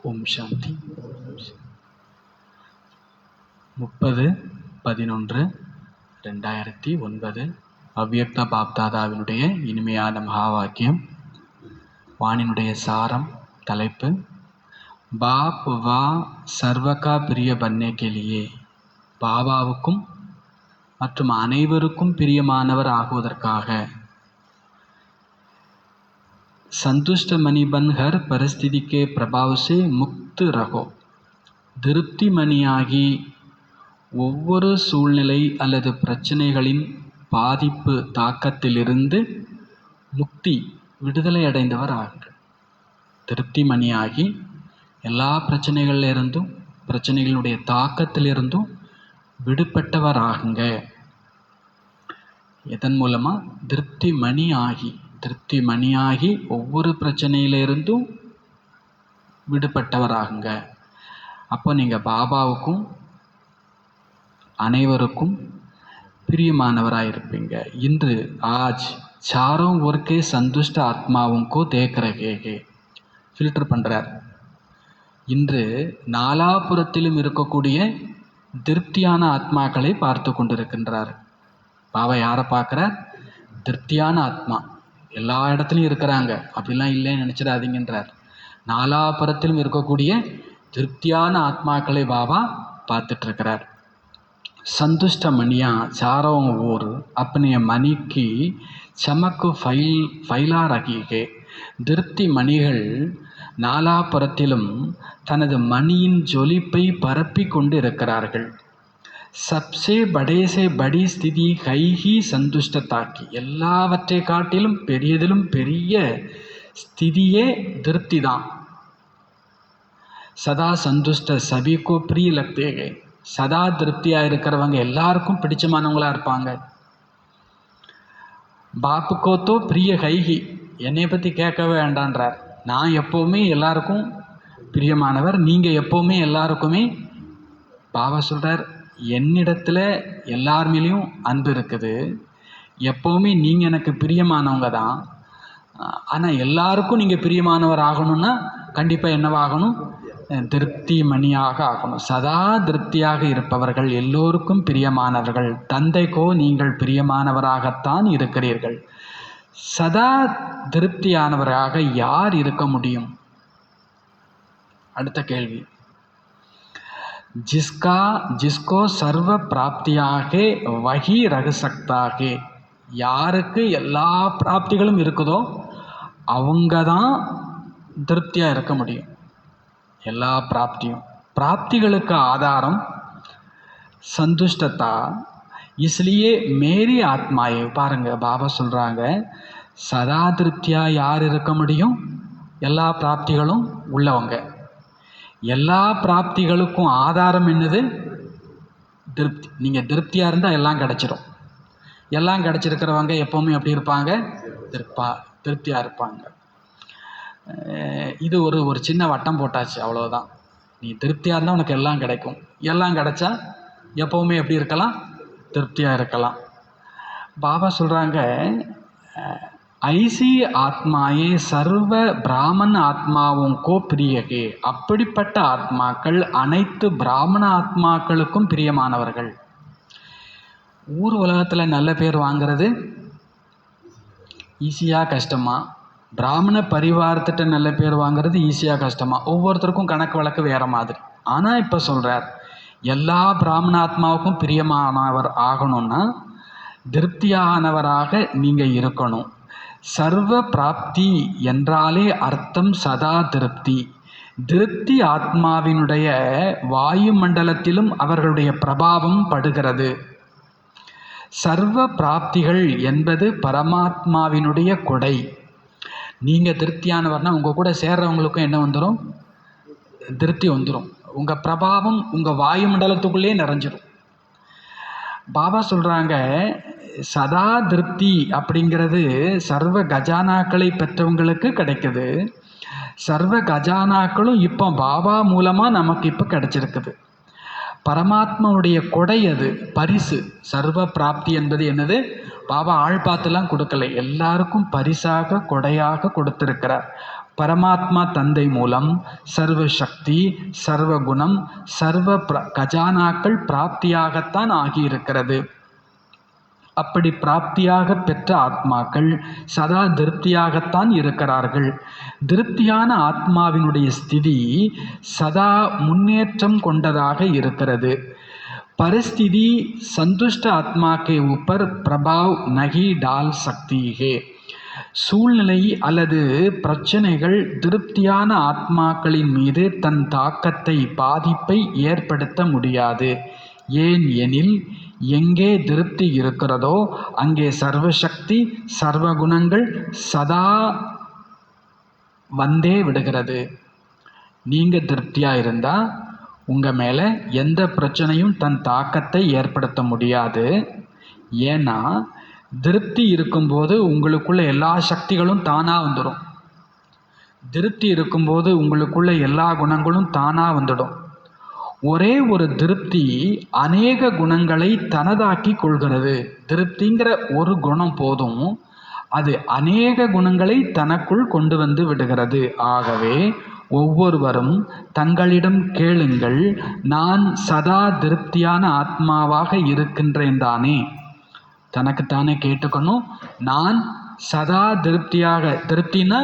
ஓம் சாந்தி. 30/11/2009 அவ்யக்த பாப்தாதாவினுடைய இனிமையான மகாவாக்கியம். வாணினுடைய சாரம். தலைப்பு பாப் வா சர்வகா பிரிய பன்னே கேலியே. பாபாவுக்கும் மற்றும் அனைவருக்கும் பிரியமானவர் ஆகுவதற்காக. संतुष्ट मनी बन हर परिस्थिति के प्रभाव से मुक्त रहो. திருப்தி மணியாகி ஒவ்வொரு சூழ்நிலை அல்லது பிரச்சனைகளின் பாதிப்பு தாக்கத்திலிருந்து முக்தி விடுதலை அடைந்தவர் ஆகுங்கள். திருப்தி மணியாகி எல்லா பிரச்சனைகளிலிருந்தும் பிரச்சனைகளுடைய தாக்கத்திலிருந்தும் விடுபட்டவர் ஆகுங்க. இதன் மூலமாக திருப்தி மணியாகி ஒவ்வொரு பிரச்சனையிலிருந்தும் விடுபட்டவராகுங்க. அப்போ நீங்கள் பாபாவுக்கும் அனைவருக்கும் பிரியமானவராக இருப்பீங்க. இன்று ஆஜ் சாரோं ओर के संतुष्ट आत्माओं को देख रहे हैं. ஃபில்டர் பண்ணுறார். இன்று நாலாபுரத்திலும் இருக்கக்கூடிய திருப்தியான ஆத்மாக்களை பார்த்து கொண்டிருக்கின்றார். பாபா யாரை பார்க்குறார்? திருப்தியான ஆத்மா. எல்லா இடத்துலையும் இருக்கிறாங்க, அப்படிலாம் இல்லைன்னு நினச்சிடாதீங்கன்றார். நாலாபுரத்திலும் இருக்கக்கூடிய திருப்தியான ஆத்மாக்களை பாபா பார்த்துட்ருக்கிறார். संतुष्ट मणियाँ चारों ओर अपने मणि की चमक फैला रही है. திருப்தி மணிகள் நாலாபுரத்திலும் தனது மணியின் ஜொலிப்பை பரப்பி கொண்டு இருக்கிறார்கள். சப்சே படே சே படி ஸ்திதி கை ஹி சந்துஷ்டத்தாக்கி. எல்லாவற்றை காட்டிலும் பெரிய ஸ்திதியே திருப்தி தான். சதா சந்துஷ்ட சபிக்கோ பிரிய லக்தேகே. சதா திருப்தியாக இருக்கிறவங்க எல்லாருக்கும் பிடிச்சமானவங்களாக இருப்பாங்க. பாப்புக்கோ தோ பிரிய கைகி. என்னை பற்றி கேட்கவே வேண்டான்றார். நான் எப்போவுமே எல்லாருக்கும் பிரியமானவர், நீங்கள் எப்போவுமே எல்லாருக்குமே. பாபா சொல்கிறார், என்னிடத்தில் எல்லார் மேலேயும் அன்பு இருக்குது, எப்போவுமே நீங்கள் எனக்கு பிரியமானவங்க தான். ஆனால் எல்லாருக்கும் நீங்கள் பிரியமானவர் ஆகணும்னா கண்டிப்பாக என்னவாகணும்? திருப்தி மணியாக ஆகணும். சதா திருப்தியாக இருப்பவர்கள் எல்லோருக்கும் பிரியமானவர்கள். தந்தைக்கோ நீங்கள் பிரியமானவராகத்தான் இருக்கிறீர்கள். சதா திருப்தியானவராக யார் இருக்க முடியும்? அடுத்த கேள்வி. जिसको सर्व प्राप्तिயாக वही रह सकता है. யாருக்கு எல்லா பிராப்திகளும் இருக்குதோ அவங்க தான் திருப்தியாக இருக்க முடியும். எல்லா பிராப்திகளுக்கு ஆதாரம் சந்துஷ்டத்தா. इसलिए मेरी ஆத்மாயே. பாருங்க, பாபா சொல்கிறாங்க, சதா திருப்தியாக யார் இருக்க முடியும்? எல்லா பிராப்திகளும் உள்ளவங்க. எல்லா பிராப்திகளுக்கும் ஆதாரம் என்னது? திருப்தி. நீங்கள் திருப்தியாக இருந்தால் எல்லாம் கிடச்சிரும். எல்லாம் கிடச்சிருக்கிறவங்க எப்போவுமே எப்படி இருப்பாங்க? திருப்தியாக இருப்பாங்க. இது ஒரு சின்ன வட்டம் போட்டாச்சு, அவ்வளோதான். நீ திருப்தியாக இருந்தால் உனக்கு எல்லாம் கிடைக்கும். எல்லாம் கிடைச்சா எப்போவுமே எப்படி இருக்கலாம்? திருப்தியாக இருக்கலாம். பாபா சொல்கிறாங்க, ஐசி ஆத்மாயே சர்வ பிராமண ஆத்மாவும் கோ பிரியகே. அப்படிப்பட்ட ஆத்மாக்கள் அனைத்து பிராமண ஆத்மாக்களுக்கும் பிரியமானவர்கள். ஊர் உலகத்தில் நல்ல பேர் வாங்கிறது ஈஸியாக கஷ்டமா? பிராமண பரிவாரத்திட்ட நல்ல பேர் வாங்கிறது ஈஸியாக கஷ்டமா? ஒவ்வொருத்தருக்கும் கணக்கு வழக்கு வேறு மாதிரி. ஆனால் இப்போ சொல்கிறார், எல்லா பிராமண ஆத்மாவுக்கும் பிரியமானவர் ஆகணும்னா திருப்தியானவராக நீங்கள் இருக்கணும். சர்வ பிராப்தி என்றாலே அர்த்தம் சதா திருப்தி. திருப்தி ஆத்மாவினுடைய வாயு மண்டலத்திலும் அவர்களுடைய பிரபாவம் படுகிறது. சர்வ பிராப்திகள் என்பது பரமாத்மாவினுடைய கொடை. நீங்கள் திருப்தியானவர்னா உங்கள் கூட சேர்றவங்களுக்கும் என்ன வந்துடும்? திருப்தி வந்துடும். உங்கள் பிரபாவம் உங்கள் வாயு மண்டலத்துக்குள்ளே நிறைஞ்சிடும். பாபா சொல்கிறாங்க, சதா திருப்தி அப்படிங்கிறது சர்வ கஜானாக்களை பெற்றவங்களுக்கு கிடைக்குது. சர்வ கஜானாக்களும் இப்போ பாபா மூலமாக நமக்கு இப்போ கிடைச்சிருக்குது. பரமாத்மாவுடைய கொடை, அது பரிசு. சர்வ பிராப்தி என்பது என்னது? பாபா ஆள் பார்த்துலாம் கொடுக்கல, எல்லாருக்கும் பரிசாக கொடையாக கொடுத்திருக்கிறார். பரமாத்மா தந்தை மூலம் சர்வ சக்தி, சர்வ குணம், சர்வ கஜானாக்கள் பிராப்தியாகத்தான் ஆகியிருக்கிறது. அப்படி பிராப்தியாக பெற்ற ஆத்மாக்கள் சதா திருப்தியாகத்தான் இருக்கிறார்கள். திருப்தியான ஆத்மாவினுடைய ஸ்திதி சதா முன்னேற்றம் கொண்டதாக இருக்கிறது. परिस्थिति संतुष्ट आत्मा के ऊपर प्रभाव नहीं डाल सकती है. சூழ்நிலை அல்லது பிரச்சனைகள் திருப்தியான ஆத்மாக்களின் மீது தன் தாக்கத்தை, பாதிப்பை ஏற்படுத்த முடியாது. ஏன் எனில், எங்கே திருப்தி இருக்கிறதோ அங்கே சர்வசக்தி, சர்வகுணங்கள் சதா வந்தே விடுகிறது. நீங்கள் திருப்தியாக இருந்தால் உங்கள் மேலே எந்த பிரச்சனையும் தன் தாக்கத்தை ஏற்படுத்த முடியாது. ஏன்னா திருப்தி இருக்கும்போது உங்களுக்குள்ள எல்லா சக்திகளும் தானாக வந்துடும். திருப்தி இருக்கும்போது உங்களுக்குள்ள எல்லா குணங்களும் தானாக வந்துடும். ஒரே ஒரு திருப்தி அநேக குணங்களை தனதாக்கி கொள்கிறது. திருப்திங்கிற ஒரு குணம் போதும், அது அநேக குணங்களை தனக்குள் கொண்டு வந்து விடுகிறது. ஆகவே ஒவ்வொருவரும் தங்களிடம் கேளுங்கள், நான் சதா திருப்தியான ஆத்மாவாக இருக்கின்றேன் தானே? தனக்குத்தானே கேட்டுக்கணும். நான் சதா திருப்தினா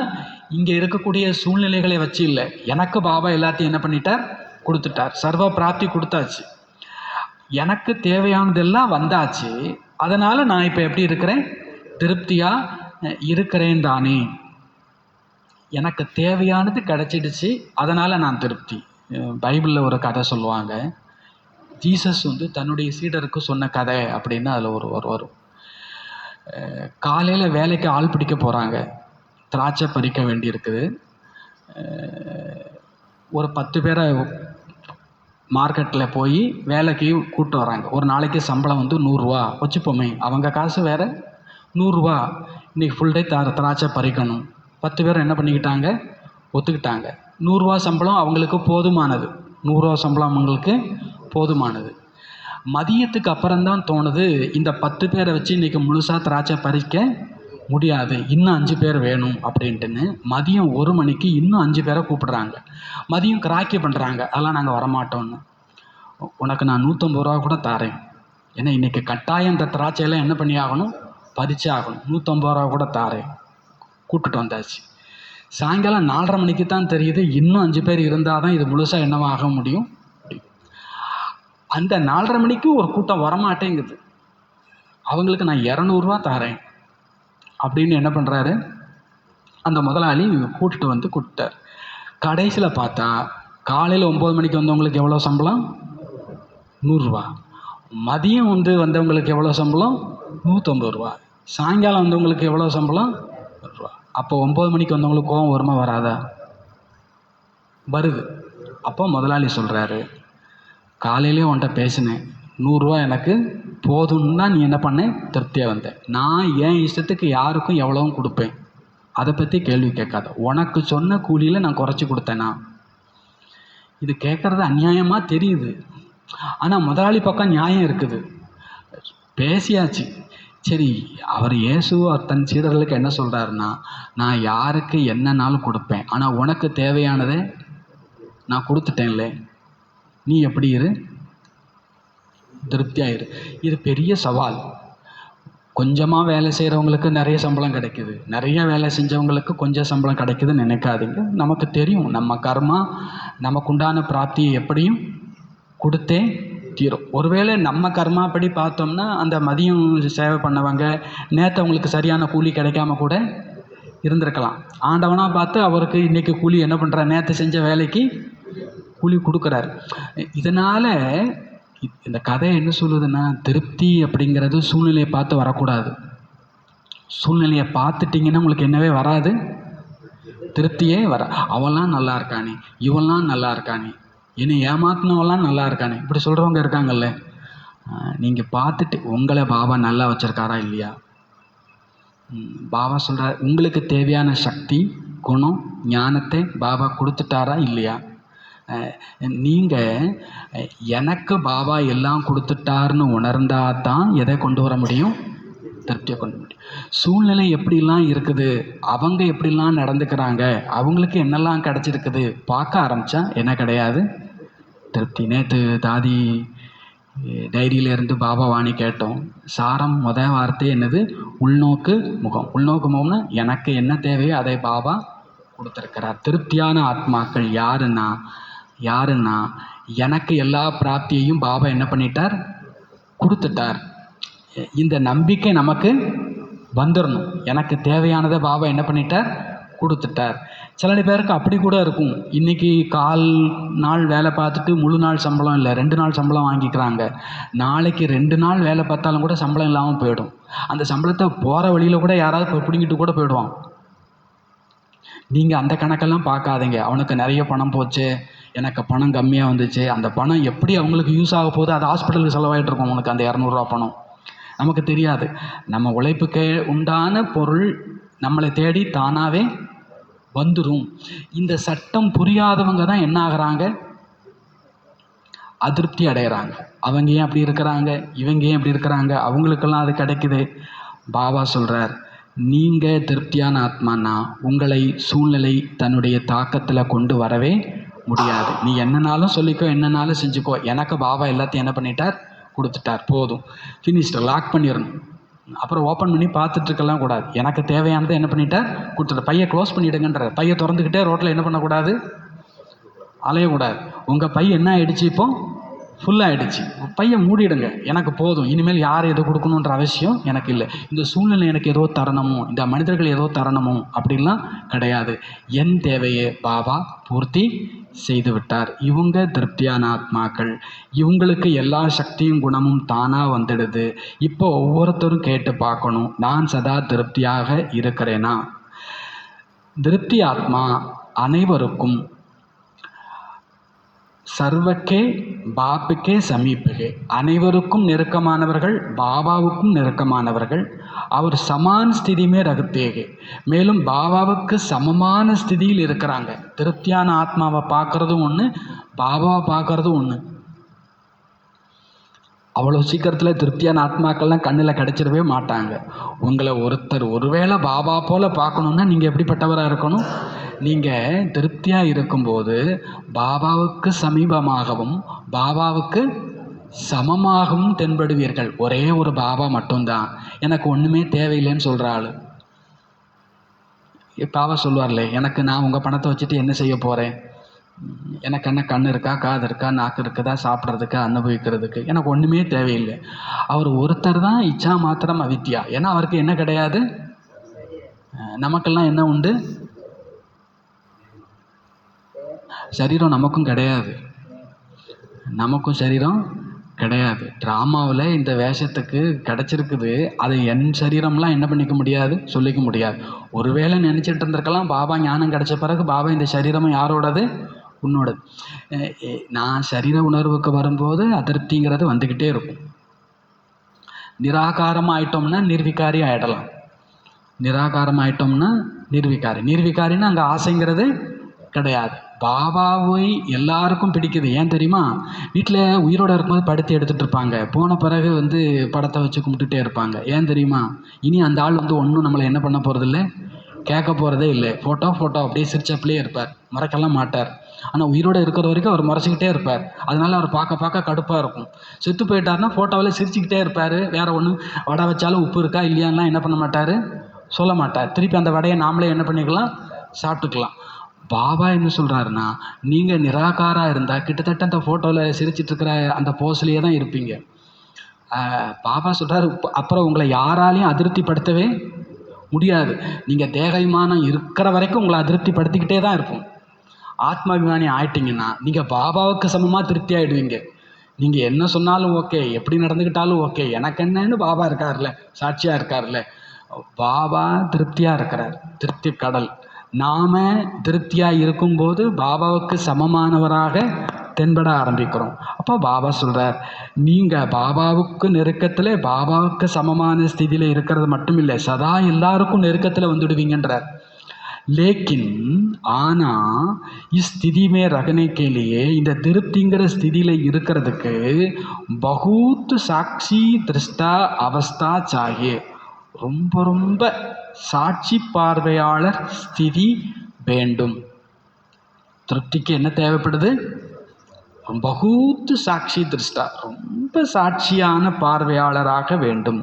இங்கே இருக்கக்கூடிய சூழ்நிலைகளை வச்சு இல்லை, எனக்கு பாபா எல்லாத்தையும் என்ன பண்ணிட்டார், கொடுத்துட்டார். சர்வ பிராப்தி கொடுத்தாச்சு, எனக்கு தேவையானதெல்லாம் வந்தாச்சு. அதனால் நான் இப்போ எப்படி இருக்கிறேன், திருப்தியாக இருக்கிறேன் தானே. எனக்கு தேவையானது கிடச்சிடுச்சு, அதனால் நான் திருப்தி. பைபிளில் ஒரு கதை சொல்லுவாங்க, ஜீசஸ் தன்னுடைய சீடருக்கு சொன்ன கதை அப்படின்னு அதில் ஒரு வரும். காலையில் வேலைக்கு ஆள் பிடிக்க போகிறாங்க, திராட்சை பறிக்க வேண்டியிருக்குது. ஒரு 10 பேரை மார்க்கெட்டில் போய் வேலைக்கு கூப்பிட்டு வராங்க. ஒரு நாளைக்கு சம்பளம் 100 ரூபா வச்சுப்போமே, அவங்க காசு வேறு, 100 ரூபா இன்றைக்கி ஃபுல் டே திராட்சை பறிக்கணும். 10 பேர் என்ன பண்ணிக்கிட்டாங்க, ஒத்துக்கிட்டாங்க. 100 ரூபா சம்பளம் அவங்களுக்கு போதுமானது. 100 ரூபா சம்பளம் அவங்களுக்கு போதுமானது. மதியத்துக்கு அப்புறம்தான் தோணுது, இந்த 10 பேரை வச்சு இன்றைக்கி முழுசாக திராட்சை பறிக்க முடியாது, இன்னும் 5 பேர் வேணும் அப்படின்ட்டுன்னு மதியம் 1 மணிக்கு இன்னும் 5 பேரை கூப்பிடுறாங்க. மதியம் கிராக்கி பண்ணுறாங்க, அதெல்லாம் நாங்கள் வரமாட்டோன்னு. உனக்கு நான் 150 ரூபா கூட தரேன், ஏன்னா இன்றைக்கி கட்டாயம் இந்த திராட்சையெல்லாம் என்ன பண்ணி ஆகணும், பறிச்சே ஆகணும். 150 ரூபா கூட தரேன். கூப்பிட்டுட்டு வந்தாச்சு. சாயங்காலம் 4:30 மணிக்கு தான் தெரியுது, இன்னும் 5 பேர் இருந்தால் தான் இது முழுசாக என்னவாக முடியும். அந்த 4:30 மணிக்கு ஒரு கூட்டம் வரமாட்டேங்குது. அவங்களுக்கு நான் 200 ரூபா தரேன் அப்படின்னு என்ன பண்ணுறாரு, அந்த முதலாளி கூட்டிட்டு கொடுத்தார். கடைசியில் பார்த்தா காலையில் 9 மணிக்கு வந்தவங்களுக்கு எவ்வளோ சம்பளம், 100 ரூபா. மதியம் வந்தவங்களுக்கு எவ்வளோ சம்பளம், 150 ரூபா. சாயங்காலம் வந்தவங்களுக்கு எவ்வளோ சம்பளம், 100 ரூபா. அப்போ 9 மணிக்கு வந்தவங்களுக்கு கோவம் வருமா வராதா, வருது. அப்போ முதலாளி சொல்கிறாரு, காலையிலே உன்கிட்ட பேசினேன், 100 ரூபா எனக்கு போதும்னா நீ என்ன பண்ண, திருப்தியாக வந்தேன். நான் என் இஷ்டத்துக்கு யாருக்கும் எவ்வளவும் கொடுப்பேன், அதை பற்றி கேள்வி கேட்காத. உனக்கு சொன்ன கூலியில் நான் குறைச்சி கொடுத்தேனா? இது கேட்குறது அநியாயமாக தெரியுது, ஆனால் முதலாளி பக்கம் நியாயம் இருக்குது. பேசியாச்சு. சரி, அவர் இயேசு தன் சீடர்களுக்கு என்ன சொல்கிறாருன்னா, நான் யாருக்கு என்னன்னாலும் கொடுப்பேன், ஆனால் உனக்கு தேவையானதை நான் கொடுத்துட்டேன்ல, நீ எப்படி இரு, திருப்தியாயிரு. இது பெரிய சவால். கொஞ்சமாக வேலை செய்கிறவங்களுக்கு நிறைய சம்பளம் கிடைக்குது, நிறைய வேலை செஞ்சவங்களுக்கு கொஞ்சம் சம்பளம் கிடைக்குதுன்னு நினைக்காதீங்க. நமக்கு தெரியும் நம்ம கர்மா நமக்குண்டான பிராப்தியை எப்படியும் கொடுத்தே தீரும். ஒருவேளை நம்ம கர்மாப்படி பார்த்தோம்னா அந்த மதியம் சேவை பண்ணவங்க நேற்று அவங்களுக்கு சரியான கூலி கிடைக்காம கூட இருந்திருக்கலாம். ஆண்டவனாக பார்த்து அவருக்கு இன்றைக்கி கூலி என்ன பண்ணுறார், நேற்று செஞ்ச வேலைக்கு கூலி கொடுக்குறாரு. இதனால் இந்த கதை என்ன சொல்லுதுன்னா, திருப்தி அப்படிங்கிறது சூழ்நிலையை பார்த்து வரக்கூடாது. சூழ்நிலையை பார்த்துட்டிங்கன்னா உங்களுக்கு என்னவே வராது, திருப்தியே வர. அவெல்லாம் நல்லா இருக்கானே, இவெல்லாம் நல்லா இருக்கானே, என்னை ஏமாத்தினவெல்லாம் நல்லா இருக்கானே, இப்படி சொல்கிறவங்க இருக்காங்கல்ல. நீங்கள் பார்த்துட்டு உங்களை பாபா நல்லா வச்சுருக்காரா இல்லையா? பாபா சொல்கிறார், உங்களுக்கு தேவையான சக்தி, குணம், ஞானத்தை பாபா கொடுத்துட்டாரா இல்லையா? நீங்கள் எனக்கு பாபா எல்லாம் கொடுத்துட்டாருன்னு உணர்ந்தால் தான் எதை கொண்டு வர முடியும், திருப்தியை கொண்டு முடியும். சூழ்நிலை எப்படிலாம் இருக்குது, அவங்க எப்படிலாம் நடந்துக்கிறாங்க, அவங்களுக்கு என்னெல்லாம் கிடச்சிருக்குது பார்க்க ஆரம்பித்தா என்ன கிடையாது? திருப்தி. நேற்று தாதி டைரியிலேருந்து பாபா வாணி கேட்டோம். சாரம் வார்த்தை என்னது? உள்நோக்கு முகம். உள்நோக்கு முகம்னா எனக்கு என்ன தேவையோ அதை பாபா கொடுத்துருக்கிறார். திருப்தியான ஆத்மாக்கள் யாருன்னா எனக்கு எல்லா பிராப்தியையும் பாபா என்ன பண்ணிட்டார்? கொடுத்துட்டார். இந்த நம்பிக்கை நமக்கு வந்துடணும். எனக்கு தேவையானதை பாபா என்ன பண்ணிட்டார்? கொடுத்துட்டார். சில பேருக்கு அப்படி கூட இருக்கும். இன்றைக்கி கால் நாள் வேலை பார்த்துட்டு முழு நாள் சம்பளம் இல்லை, 2 நாள் சம்பளம் வாங்கிக்கிறாங்க. நாளைக்கு 2 நாள் வேலை பார்த்தாலும் கூட சம்பளம் இல்லாமல் போயிடும். அந்த சம்பளத்தை போகிற வழியில் கூட யாராவது பிடிங்கிட்டு கூட போயிடுவான். நீங்கள் அந்த கணக்கெல்லாம் பார்க்காதீங்க. அவனுக்கு நிறைய பணம் போச்சு, எனக்கு பணம் கம்மியாக வந்துச்சு, அந்த பணம் எப்படி அவங்களுக்கு யூஸ் ஆக போகுது, அது ஹாஸ்பிட்டலுக்கு செலவாகிட்டு இருக்கும். அவனுக்கு அந்த 200 பணம் நமக்கு தெரியாது. நம்ம உழைப்புக்கு உண்டான பொருள் நம்மளை தேடி தானாகவே வந்துடும். இந்த சட்டம் புரியாதவங்க தான் என்ன ஆகிறாங்க? அதிருப்தி அடைகிறாங்க. அவங்க ஏன் அப்படி இருக்கிறாங்க, இவங்க ஏன் இப்படி இருக்கிறாங்க, அவங்களுக்கெல்லாம் அது கிடைக்குது. பாபா சொல்கிறார், நீங்கள் திருப்தியான ஆத்மானா உங்களை சூழ்நிலை தன்னுடைய தாக்கத்தில் கொண்டு வரவே முடியாது. நீ என்னன்னாலும் சொல்லிக்கோ, என்னன்னாலும் செஞ்சுக்கோ, எனக்கு பாபா எல்லாத்தையும் என்ன பண்ணிட்டார்? கொடுத்துட்டார். போதும், ஃபினிஷ்டு, லாக் பண்ணிடணும். அப்புறம் ஓப்பன் பண்ணி பார்த்துட்ருக்கலாம் கூடாது. எனக்கு தேவையானதை என்ன பண்ணிட்டார்? கொடுத்துட்டார். பையை க்ளோஸ் பண்ணிவிடுங்கன்ற. பையை திறந்துக்கிட்டே ரோட்டில் என்ன பண்ணக்கூடாது? அலையக்கூடாது. உங்கள் பை என்ன ஆகிடுச்சு? இப்போ ஃபுல்லாகிடுச்சு. பையை மூடிடுங்க. எனக்கு போதும், இனிமேல் யார் எது கொடுக்கணுன்ற அவசியம் எனக்கு இல்லை. இந்த சூழ்நிலை எனக்கு ஏதோ தரணுமோ, இந்த மனிதர்கள் ஏதோ தரணுமோ அப்படின்லாம் கிடையாது. என் தேவையை பாபா பூர்த்தி செய்து விட்டார். இவங்க திருப்தியான ஆத்மாக்கள். இவங்களுக்கு எல்லா சக்தியும் குணமும் தானாக வந்துடுது. இப்போ ஒவ்வொருத்தரும் கேட்டு பார்க்கணும், நான் சதா திருப்தியாக இருக்கிறேனா? திருப்தி ஆத்மா அனைவருக்கும் சர்வக்கே பாப்புக்கே சமீபகே, அனைவருக்கும் நெருக்கமானவர்கள், பாபாவுக்கும் நெருக்கமானவர்கள். அவர் சமான ஸ்திதியுமே ரகுத்தேகே, மேலும் பாபாவுக்கு சமமான ஸ்திதியில் இருக்கிறாங்க. திருப்தியான ஆத்மாவை பார்க்குறதும் ஒன்று, பாபாவை பார்க்குறதும் ஒன்று. அவ்வளோ சீக்கிரத்தில் திருப்தியான ஆத்மாக்கள்லாம் கண்ணில் கிடச்சிடவே மாட்டாங்க. உங்களை ஒருத்தர் ஒருவேளை பாபா போல் பார்க்கணுன்னா நீங்கள் எப்படிப்பட்டவராக இருக்கணும்? நீங்கள் திருப்தியாக இருக்கும்போது பாபாவுக்கு சமீபமாகவும் பாபாவுக்கு சமமாகவும் தென்படுவீர்கள். ஒரே ஒரு பாபா மட்டும்தான், எனக்கு ஒன்றுமே தேவையில்லைன்னு சொல்கிற ஆள். பாபா சொல்லுவார்லே, எனக்கு நான் உங்கள் பணத்தை வச்சுட்டு என்ன செய்ய போகிறேன்? எனக்கு என்ன கண் இருக்கா, காது இருக்கா, நாக்கு இருக்குதா, சாப்பிட்றதுக்கு, அனுபவிக்கிறதுக்கு? எனக்கு ஒன்றுமே தேவையில்லை. அவர் ஒருத்தர் தான் இச்சா மாத்திரம் அவித்யா. ஏன்னா அவருக்கு என்ன கிடையாது? நமக்கெல்லாம் என்ன உண்டு? சரீரம் நமக்கும் கிடையாது. நமக்கும் சரீரம் கிடையாது. ட்ராமாவில் இந்த வேஷத்துக்கு கிடச்சிருக்குது. அதை என் சரீரம்லாம் என்ன பண்ணிக்க முடியாது, சொல்லிக்க முடியாது. ஒருவேளை நினச்சிட்டு இருந்திருக்கலாம், பாபா ஞானம் கிடைச்ச பிறகு பாபா இந்த சரீரமும் யாரோடது? உன்னோடது. நான் சரீர உணர்வுக்கு வரும்போது அதிருப்திங்கிறது வந்துக்கிட்டே இருக்கும். நிராகாரம் ஆயிட்டோம்னா நிர்விகாரி ஆகிடலாம். நிராகாரம் ஆயிட்டோம்னா நிர்விகாரி. நிர்விகாரின்னா அங்கே ஆசைங்கிறது கிடையாது. பாபாவை எல்லாருக்கும் பிடிக்குது. ஏன் தெரியுமா? வீட்டில் உயிரோடு இருக்கும்போது படுத்து எடுத்துகிட்டு இருப்பாங்க, போன பிறகு படத்தை வச்சு கும்பிட்டுட்டே இருப்பாங்க. ஏன் தெரியுமா? இனி அந்த ஆள் ஒன்றும் நம்மளை என்ன பண்ண போகிறதில்ல, கேட்க போகிறதே இல்லை. ஃபோட்டோ அப்படியே சிரிச்சப்பிலே இருப்பார், மறக்கலாம் மாட்டார். ஆனால் உயிரோடு இருக்கிற வரைக்கும் அவர் மறைச்சிக்கிட்டே இருப்பார். அதனால் அவர் பார்க்க கடுப்பாக இருக்கும். செத்து போயிட்டார்னா ஃபோட்டோவில் சிரிச்சுக்கிட்டே இருப்பார். வேறு ஒன்று வடை வச்சாலும் உப்பு இருக்கா இல்லையான்லாம் என்ன பண்ண மாட்டார், சொல்ல மாட்டார். திருப்பி அந்த வடையை நாமளே என்ன பண்ணிக்கலாம், சாப்பிட்டுக்கலாம். பாபா என்ன சொல்கிறாருன்னா, நீங்கள் நிராகாராக இருந்தால் கிட்டத்தட்ட அந்த ஃபோட்டோவில் சிரிச்சிட்ருக்கிற அந்த போஸ்லேயே தான் இருப்பீங்க. பாபா சொல்கிறாரு, அப்புறம் உங்களை யாராலையும் அதிருப்திப்படுத்தவே முடியாது. நீங்கள் தேகாபிமானம் இருக்கிற வரைக்கும் உங்களை அதிருப்திப்படுத்திக்கிட்டே தான் இருப்போம். ஆத்மாபிமானி ஆயிட்டிங்கன்னா நீங்கள் பாபாவுக்கு சமமாக திருப்தி ஆகிடுவீங்க. நீங்கள் என்ன சொன்னாலும் ஓகே, எப்படி நடந்துக்கிட்டாலும் ஓகே, எனக்கு என்னன்னு பாபா இருக்கார்ல, சாட்சியாக இருக்கார்ல. பாபா திருப்தியாக இருக்கிறார், திருப்தி கடல். நாம் திருப்தியாக இருக்கும்போது பாபாவுக்கு சமமானவராக தென்பட ஆரம்பிக்கிறோம். அப்போ பாபா சொல்கிறார், நீங்கள் பாபாவுக்கு நெருக்கத்தில், பாபாவுக்கு சமமான ஸ்திதியில் இருக்கிறது மட்டும் இல்லை, சதா எல்லாருக்கும் நெருக்கத்தில் வந்துடுவீங்கன்றார். லேக்கின் ஆனால் இஸ்திதிமே ரகனை கேலியே, இந்த திருப்திங்கிற ஸ்திதியில் இருக்கிறதுக்கு பகூத் சாட்சி திருஷ்டா அவஸ்தா சாயே, ரொம்ப ரொம்ப சாட்சி பார்வையாளர் ஸ்திதி வேண்டும். திருப்திக்கு என்ன தேவைப்படுது? பகூத்து சாட்சி திருஷ்டா, ரொம்ப சாட்சியான பார்வையாளராக வேண்டும்.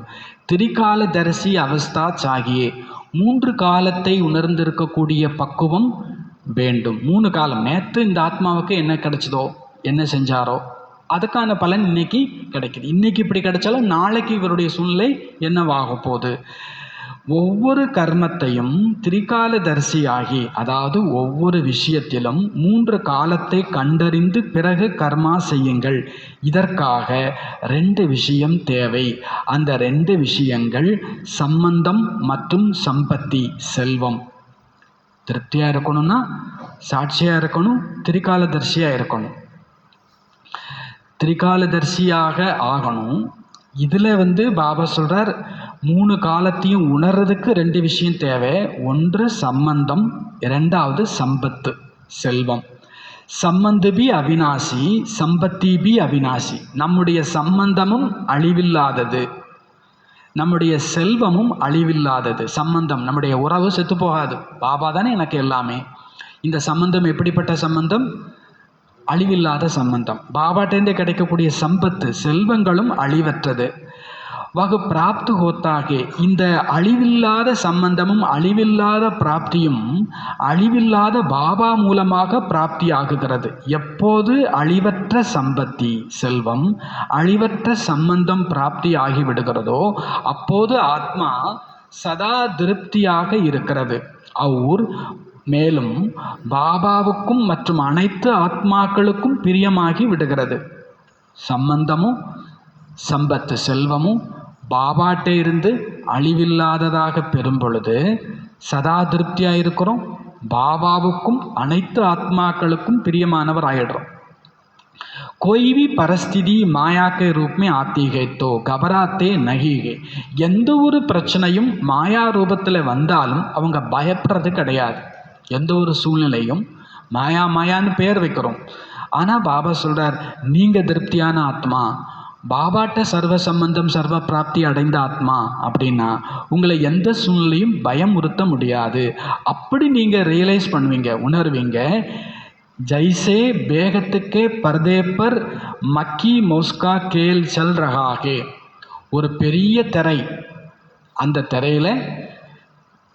திரிகால தரிசி அவஸ்தா சாகியே, 3 காலத்தை உணர்ந்திருக்கக்கூடிய பக்குவம் வேண்டும். 3 காலம், நேற்று இந்த ஆத்மாவுக்கு என்ன கிடைச்சதோ, என்ன செஞ்சாரோ அதுக்கான பலன் இன்னைக்கு கிடைக்குது. இன்னைக்கு இப்படி கிடைச்சாலும் நாளைக்கு இவருடைய சூழ்நிலை என்னவாக போகுது? ஒவ்வொரு கர்மத்தையும் திரிகாலதரிசியாகி, அதாவது ஒவ்வொரு விஷயத்திலும் 3 காலத்தை கண்டறிந்து பிறகு கர்மா செய்யுங்கள். இதற்காக 2 விஷயம் தேவை. அந்த 2 விஷயங்கள் சம்பந்தம் மற்றும் சம்பத்தி, செல்வம். திருப்தியாக இருக்கணும்னா சாட்சியாக இருக்கணும், திரிகாலதரிசியாக இருக்கணும். திரிகாலதரிசியாக ஆகணும். இதில் பாபா சொல்கிறார், 3 காலத்தையும் உணர்றதுக்கு 2 விஷயம் தேவை. ஒன்று சம்பந்தம், 2வது சம்பத்து, செல்வம். சம்பந்து பி அவிநாசி, சம்பத்தி பி அவிநாசி. நம்முடைய சம்பந்தமும் அழிவில்லாதது, நம்முடைய செல்வமும் அழிவில்லாதது. சம்பந்தம், நம்முடைய உறவு செத்து போகாது. பாபா தானே எனக்கு எல்லாமே. இந்த சம்பந்தம் எப்படிப்பட்ட சம்பந்தம்? அழிவில்லாத சம்பந்தம். பாபாட்டேந்தே கிடைக்கக்கூடிய சம்பத்து, செல்வங்களும் அழிவற்றது. வகு பிராப்து ஹோத்தாகே, இந்த அழிவில்லாத சம்பந்தமும் அழிவில்லாத பிராப்தியும் அழிவில்லாத பாபா மூலமாக பிராப்தி ஆகுகிறது. எப்போது அழிவற்ற சம்பத்தி, செல்வம், அழிவற்ற சம்பந்தம் பிராப்தி ஆகிவிடுகிறதோ அப்போது ஆத்மா சதா திருப்தியாக இருக்கிறது. அவுர் மேலும் பாபாவுக்கும் மற்றும் அனைத்து ஆத்மாக்களுக்கும் பிரியமாகி விடுகிறது. சம்பந்தமும் சம்பத்து, செல்வமும் பாபாட்டே இருந்து அழிவில்லாததாக பெறும் பொழுது சதா திருப்தியாக இருக்கிறோம். பாபாவுக்கும் அனைத்து ஆத்மாக்களுக்கும் பிரியமானவர் ஆயிடுறோம். கோய்வி பரஸ்திதி மாயாக்கை ரூப்மே ஆத்தீகை தோ கபராத்தே நகிகை. எந்த ஒரு பிரச்சனையும் மாயா ரூபத்தில் வந்தாலும் அவங்க பயப்படுறது கிடையாது. எந்த ஒரு சூழ்நிலையும் மாயா மாயான்னு பேர் வைக்கிறோம். ஆனால் பாபா சொல்கிறார், நீங்கள் திருப்தியான ஆத்மா, பாபாட்ட சர்வ சம்பந்தம் சர்வ பிராப்தி அடைந்த ஆத்மா அப்படின்னா உங்களை எந்த சூழ்நிலையும் பயமுறுத்த முடியாது. அப்படி நீங்கள் ரியலைஸ் பண்ணுவீங்க, உணர்வீங்க. ஜைசே பேகத்துக்கே பர்தேப்பர் மக்கி மௌஸ்கா கேல் சல் ரகாகே. ஒரு பெரிய திரை, அந்த திரையில்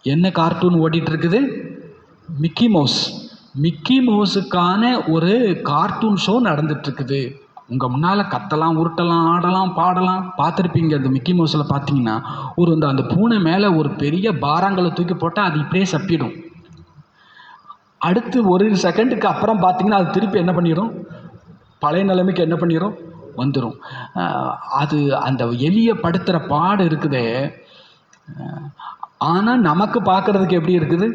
என்ன கார்ட்டூன் ஓடிட்டுருக்குது? Mickey Mouse. மிக்கி மவுஸுக்கான ஒரு கார்ட்டூன் ஷோ நடந்துட்டுருக்குது. உங்கள் முன்னால் கத்தலாம், உருட்டலாம், ஆடலாம், பாடலாம். பார்த்துருப்பீங்க. அந்த மிக்கி மவுஸில் பார்த்தீங்கன்னா அந்த பூனை மேலே ஒரு பெரிய பாறாங்களை தூக்கி போட்டால் அது இப்படியே சப்பிடும். அடுத்து ஒரு செகண்டுக்கு அப்புறம் பார்த்தீங்கன்னா அது திருப்பி என்ன பண்ணிடும்? பழைய நிலைமைக்கு என்ன பண்ணிடும்? வந்துடும். அது அந்த எலியை படுத்துகிற பாடு இருக்குதே. ஆனால் நமக்கு பார்க்குறதுக்கு எப்படி இருக்குது?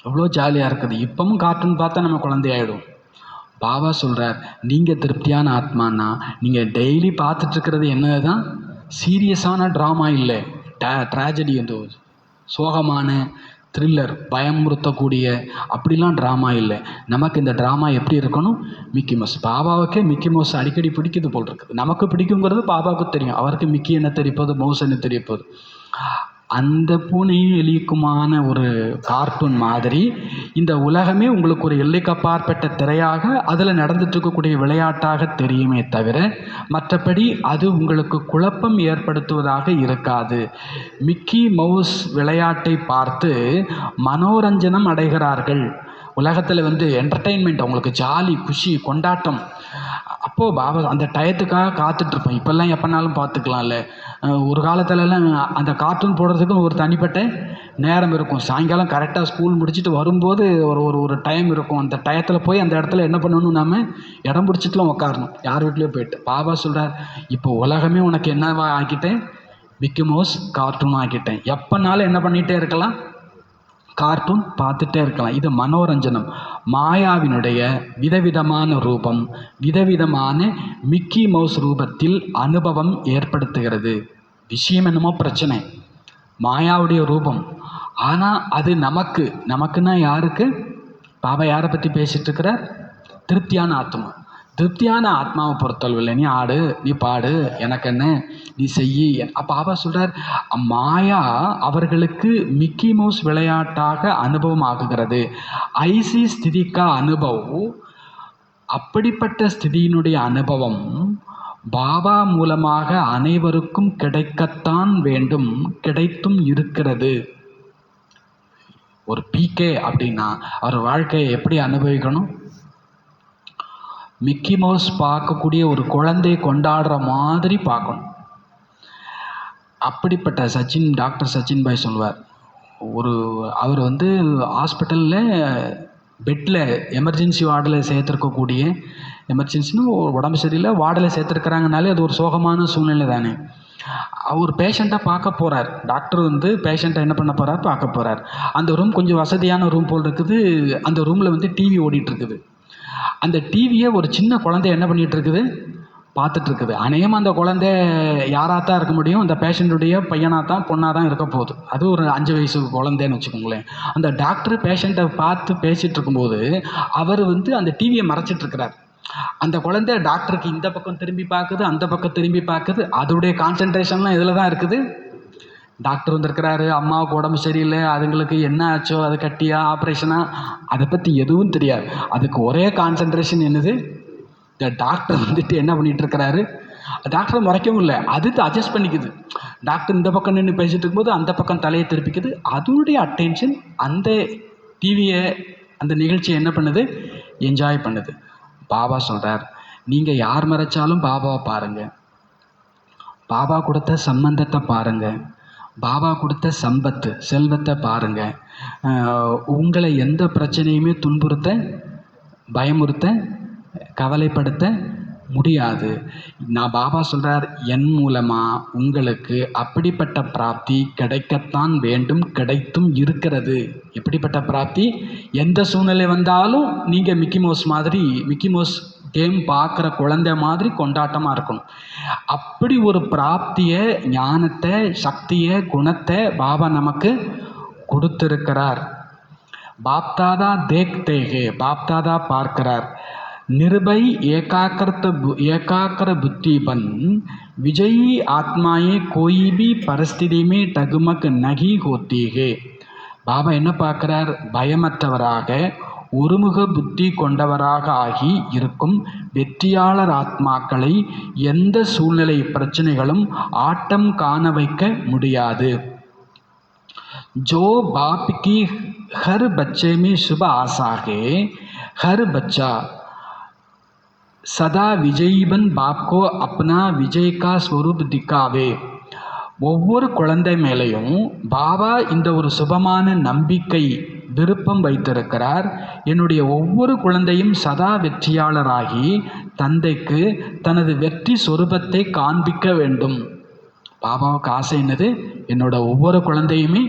எவ்வளோ ஜாலியாக இருக்குது. இப்பவும் கார்ட்டூன் பார்த்தா நம்ம குழந்தையாயிடும். பாபா சொல்கிறார், நீங்கள் திருப்தியான ஆத்மானா நீங்கள் டெய்லி பார்த்துட்ருக்கிறது என்னது தான்? சீரியஸான ட்ராமா இல்லை, ட்ராஜடி, அந்த சோகமான த்ரில்லர், பயமுறுத்தக்கூடிய அப்படிலாம் ட்ராமா இல்லை. நமக்கு இந்த ட்ராமா எப்படி இருக்கணும்? Mickey Mouse. பாபாவுக்கே மிக்கி மவுஸ் அடிக்கடி பிடிக்குது போல் இருக்குது. நமக்கு பிடிக்குங்கிறது பாபாவுக்கு தெரியும். அவருக்கு மிக்கி என்ன தெரியப்போகுது, மவுஸ் என்ன தெரியப்போகுது. அந்த பூனையும் எலிக்குமான ஒரு கார்ட்டூன் மாதிரி இந்த உலகமே உங்களுக்கு ஒரு எல்லைக்கு அப்பாற்பட்ட திரையாக, அதில் நடந்துட்டு இருக்கக்கூடிய விளையாட்டாக தெரியுமே தவிர மற்றபடி அது உங்களுக்கு குழப்பம் ஏற்படுத்துவதாக இருக்காது. மிக்கி மவுஸ் விளையாட்டை பார்த்து மனோரஞ்சனம் அடைகிறார்கள். உலகத்தில் என்டர்டெயின்மெண்ட், அவங்களுக்கு ஜாலி, குஷி, கொண்டாட்டம். அப்போது பாபா அந்த டயத்துக்காக காத்துட்ருப்போம். இப்போல்லாம் எப்போனாலும் பார்த்துக்கலாம்ல. ஒரு காலத்துலலாம் அந்த கார்ட்டூன் போடுறதுக்கு ஒரு தனிப்பட்ட நேரம் இருக்கும். சாயங்காலம் கரெக்டாக ஸ்கூல் முடிச்சுட்டு வரும்போது ஒரு டைம் இருக்கும். அந்த டயத்தில் போய் அந்த இடத்துல என்ன பண்ணணும்? நம்ம இடம் பிடிச்சிட்டுலாம் உட்காரணும், யார் வீட்லேயோ போயிட்டு. பாபா சொல்கிறார், இப்போ உலகமே உனக்கு என்னவா ஆக்கிட்டேன்? மிக்கி மவுஸ் கார்ட்டூன் ஆக்கிட்டேன். எப்போனாலும் என்ன பண்ணிகிட்டே இருக்கலாம்? கார்ட்டூன் பார்த்துட்டே இருக்கலாம். இது மனோரஞ்சனம். மாயாவினுடைய விதவிதமான ரூபம், விதவிதமான மிக்கி மவுஸ் ரூபத்தில் அனுபவம் ஏற்படுத்துகிறது. விஷயம் என்னமோ பிரச்சனை, மாயாவுடைய ரூபம். ஆனால் அது நமக்குன்னா யாருக்கு? பாபா யாரை பற்றி பேசிகிட்டு இருக்கிறார்? திருப்தியான ஆத்மா. திருப்தியான ஆத்மாவை பொறுத்தளவில் நீ ஆடு, நீ பாடு, எனக்கு என்ன, நீ செய்யி. அப்போ பாபா சொல்கிறார், மாயா அவர்களுக்கு மிக்கி மவுஸ் விளையாட்டாக அனுபவம் ஆகுகிறது. ஐசி ஸ்திதிக்கா அனுபவம், அப்படிப்பட்ட ஸ்திதியினுடைய அனுபவம் பாபா மூலமாக அனைவருக்கும் கிடைக்கத்தான் வேண்டும், கிடைத்தும் இருக்கிறது. ஒரு பிகே அப்படின்னா அவர் வாழ்க்கையை எப்படி அனுபவிக்கணும்? மிக்கி மவுஸ் பார்க்கக்கூடிய ஒரு குழந்தை கொண்டாடுற மாதிரி பார்க்கணும். அப்படிப்பட்ட டாக்டர் சச்சின் பாய் சொல்வார், அவர் ஹாஸ்பிட்டலில் பெட்டில் எமர்ஜென்சி வார்டில் சேர்த்துருக்கக்கூடிய, எமர்ஜென்சின்னு உடம்பு சரியில்லை வார்டில் சேர்த்துருக்குறாங்கனாலே அது ஒரு சோகமான சூழ்நிலை தானே. அவர் பேஷண்ட்டை பார்க்க போகிறார். டாக்டர் பேஷண்ட்டை என்ன பண்ண போகிறார், பார்க்க போகிறார். அந்த ரூம் கொஞ்சம் வசதியான ரூம் போல் இருக்குது. அந்த ரூமில் டிவி ஓடிட்டுருக்குது. அந்த டிவியை ஒரு சின்ன குழந்தை என்ன பண்ணிகிட்டு இருக்குது, பார்த்துட்ருக்குது. அநேகமாக அந்த குழந்தை யாராக தான் இருக்க முடியும், அந்த பேஷண்ட்டுடைய பையனாக தான் பொண்ணாக தான் இருக்க போகுது. அது ஒரு 5 வயசு குழந்தைன்னு வச்சுக்கோங்களேன். அந்த டாக்டர் பேஷண்ட்டை பார்த்து பேசிகிட்டு இருக்கும்போது அவர் அந்த டிவியை மறைச்சிட்ருக்கிறார். அந்த குழந்தை டாக்டருக்கு இந்த பக்கம் திரும்பி பார்க்குது, அந்த பக்கம் திரும்பி பார்க்குது. அதோடைய கான்சன்ட்ரேஷன்லாம் இதில் தான் இருக்குது. டாக்டர் வந்திருக்கிறாரு, அம்மாவுக்கு உடம்பு சரியில்லை, அதுங்களுக்கு என்ன ஆச்சோ, அது கட்டியா ஆப்ரேஷனா, அதை பற்றி எதுவும் தெரியாது. அதுக்கு ஒரே கான்சன்ட்ரேஷன் என்னது, இந்த டாக்டர் என்ன பண்ணிகிட்டு இருக்கிறாரு. டாக்டரை முறைக்கவும் இல்லை, அது அட்ஜஸ்ட் பண்ணிக்குது. டாக்டர் இந்த பக்கம் நின்று பேசிகிட்டு இருக்கும்போது அந்த பக்கம் தலையை திருப்பிக்குது. அதனுடைய அட்டென்ஷன் அந்த டிவியை, அந்த நிகழ்ச்சியை என்ன பண்ணுது, என்ஜாய் பண்ணுது. பாபா சொல்கிறார், நீங்கள் யார் மறைச்சாலும் பாபாவை பாருங்கள், பாபா கொடுத்த சம்பந்தத்தை பாருங்கள், பாபா கொடுத்த சம்பத்து செல்வத்தை பாருங்கள். உங்களை எந்த பிரச்சனையுமே துன்புறுத்த, பயமுறுத்த, கவலைப்படுத்த முடியாது. நான் பாபா சொல்கிறார், என் மூலமாக உங்களுக்கு அப்படிப்பட்ட பிராப்தி கிடைக்கத்தான் வேண்டும், கிடைத்தும் இருக்கிறது. எப்படிப்பட்ட பிராப்தி? எந்த சூழ்நிலை வந்தாலும் நீங்கள் மிக்கி மவுஸ் கேம் பார்க்குற குழந்தை மாதிரி கொண்டாட்டமாக இருக்கணும். அப்படி ஒரு பிராப்தியை, ஞானத்தை, சக்தியை, குணத்தை பாபா நமக்கு கொடுத்திருக்கிறார். பாப்தாதா தேக்தேகே, பாப்தாதா பார்க்கிறார். निर्भय एकाग्र बुद्धि बन विजयी आत्माएं कोई भी परिस्थिति में डगमग नहीं होती है. பாபா என்ன பார்க்கிறார், பயமற்றவராக ஒருமுக புத்தி கொண்டவராக ஆகி இருக்கும் வெற்றியாளர் ஆத்மாக்களை எந்த சூழ்நிலை பிரச்சனைகளும் ஆட்டம் காண வைக்க முடியாது. जो बाप की हर बच्चे में शुभ आशा है, हर बच्चा सदा விஜய்பன் பாப்கோ அப்னா விஜய் கா ஸ்வரூப் திக்காவே. ஒவ்வொரு குழந்தை மேலேயும் பாபா இந்த ஒரு சுபமான நம்பிக்கை, விருப்பம் வைத்திருக்கிறார். என்னுடைய ஒவ்வொரு குழந்தையும் சதா வெற்றியாளராகி தந்தைக்கு தனது வெற்றி சொரூபத்தை காண்பிக்க வேண்டும். பாபாவுக்கு ஆசை என்னது, என்னோட ஒவ்வொரு குழந்தையுமே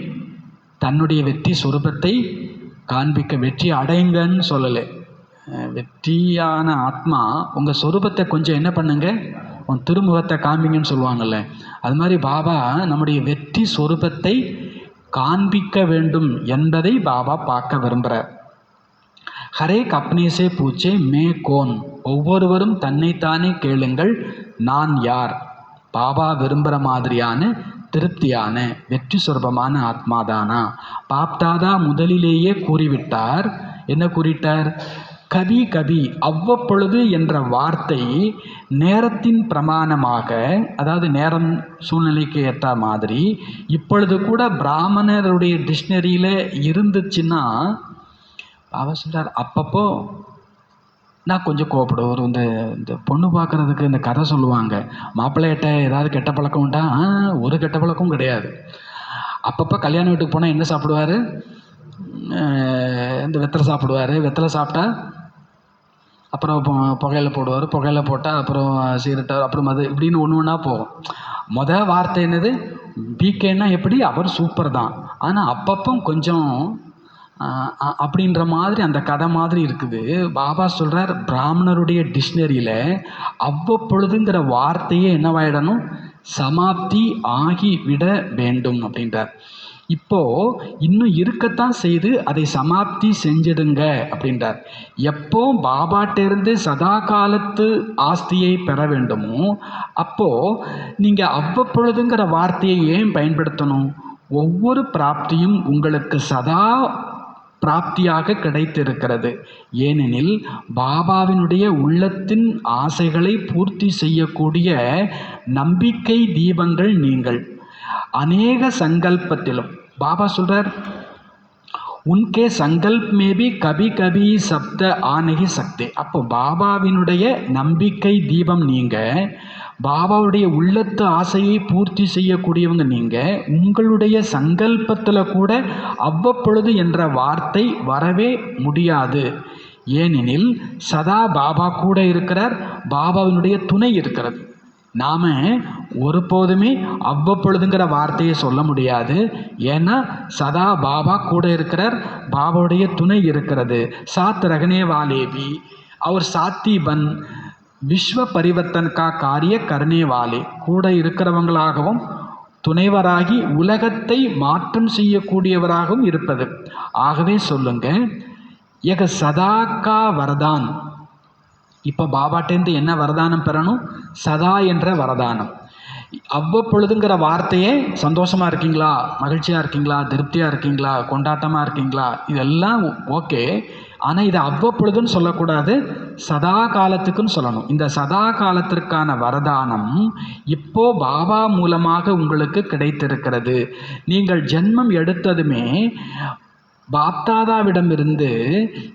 தன்னுடைய வெற்றி சொரூபத்தை காண்பிக்க, வெற்றி அடைங்கன்னு சொல்லலை. வெற்றியான ஆத்மா உங்கள் சொரூபத்தை கொஞ்சம் என்ன பண்ணுங்க, உன் திருமுகத்தை காண்பிங்கன்னு சொல்லுவாங்கள்ல. அது மாதிரி பாபா நம்முடைய வெற்றி சொரூபத்தை காண்பிக்க வேண்டும் என்பதை பாபா பார்க்க விரும்புகிறார். ஹரேக் அப்னேசே பூச்சே மே கோன், ஒவ்வொருவரும் தன்னைத்தானே கேளுங்கள், நான் யார். பாபா விரும்புகிற மாதிரியான திருப்தியான வெற்றி சொரூபமான ஆத்மாதானா? பாப்தாதா முதலிலேயே கூறிவிட்டார். என்ன கூறிட்டார்? கவி கவி, அவ்வப்பொழுது என்ற வார்த்தை நேரத்தின் பிரமாணமாக, அதாவது நேரம் சூழ்நிலைக்கு ஏற்ற மாதிரி இப்பொழுது கூட பிராமணருடைய டிக்ஷனரியில் இருந்துச்சுன்னா, அவர் சொல்கிறார், அப்பப்போ நான் கொஞ்சம் கோபப்படுவோம். இந்த பொண்ணு பார்க்குறதுக்கு இந்த கதை சொல்லுவாங்க, மாப்பிள்ளையிட்ட ஏதாவது கெட்ட பழக்கம் உண்டா? ஒரு கெட்ட பழக்கமும் கிடையாது. அப்பப்போ கல்யாண வீட்டுக்கு போனால் என்ன சாப்பிடுவார், இந்த வெத்தலை சாப்பிடுவார். வெத்தலை சாப்பிட்டா அப்புறம் புகையில போடுவார். புகையில போட்டால் அப்புறம் சிகரெட்டு, அப்புறம் அது இப்படின்னு ஒன்று ஒன்றா போகும். மொதல் வார்த்தை என்னது, பிகேன்னா எப்படி, அவர் சூப்பர் தான், ஆனால் அப்பப்போ கொஞ்சம் அப்படின்ற மாதிரி அந்த கதை மாதிரி இருக்குது. பாபா சொல்கிறார், பிராமணருடைய டிக்ஷனரியில் அவ்வப்பொழுதுங்கிற வார்த்தையே என்னவாயிடணும், சமாப்தி ஆகிவிட வேண்டும் அப்படின்றார். இப்போது இன்னும் இருக்கத்தான் செய்து அதை சமாப்தி செஞ்சிடுங்க அப்படின்றார். எப்போ பாபாட்டேருந்து சதா காலத்து ஆஸ்தியை பெற வேண்டுமோ அப்போது நீங்கள் அவ்வப்பொழுதுங்கிற வார்த்தையை ஏன் பயன்படுத்தணும்? ஒவ்வொரு பிராப்தியும் உங்களுக்கு சதா பிராப்தியாக கிடைத்திருக்கிறது. ஏனெனில் பாபாவினுடைய உள்ளத்தின் ஆசைகளை பூர்த்தி செய்யக்கூடிய நம்பிக்கை தீபங்கள் நீங்கள். அநேக சங்கல்பத்திலும் பாபா சொல்கிறார், உன்கே சங்கல்ப் மேபி கபி கபி சப்த ஆனகி சக்தி. அப்போ பாபாவினுடைய நம்பிக்கை தீபம் நீங்கள், பாபாவுடைய உள்ளத்து ஆசையை பூர்த்தி செய்யக்கூடியவங்க நீங்கள். உங்களுடைய சங்கல்பத்தில் கூட அவ்வப்பொழுது என்ற வார்த்தை வரவே முடியாது. ஏனெனில் சதா பாபா கூட இருக்கிறார், பாபாவினுடைய துணை இருக்கிறது. நாம் ஒருபோதுமே அவ்வப்பொழுதுங்கிற வார்த்தையை சொல்ல முடியாது. ஏன்னா சதா பாபா கூட இருக்கிறார், பாபாவுடைய துணை இருக்கிறது. சாத் ரகனே வாலேவி அவர் சாத்தி பன் விஸ்வ பரிவர்த்தன் கா காரிய கர்னே வாலே. கூட இருக்கிறவங்களாகவும் துணைவராகி உலகத்தை மாற்றம் செய்யக்கூடியவராகவும் இருப்பது. ஆகவே சொல்லுங்க, ஏக சதா கா வரதான். இப்போ பாபாட்டேந்து என்ன வரதானம் பெறணும்? சதா என்ற வரதானம். அவ்வப்பொழுதுங்கிற வார்த்தையே சந்தோஷமாக இருக்கீங்களா, மகிழ்ச்சியாக இருக்கீங்களா, திருப்தியாக இருக்கீங்களா, கொண்டாட்டமாக இருக்கீங்களா, இதெல்லாம் ஓகே. ஆனால் இதை அவ்வப்பொழுதுன்னு சொல்லக்கூடாது, சதா காலத்துக்குன்னு சொல்லணும். இந்த சதா காலத்திற்கான வரதானம் இப்போ பாபா மூலமாக உங்களுக்கு கிடைத்திருக்கிறது. நீங்கள் ஜென்மம் எடுத்ததுமே பாப்தாதாவிடமிருந்து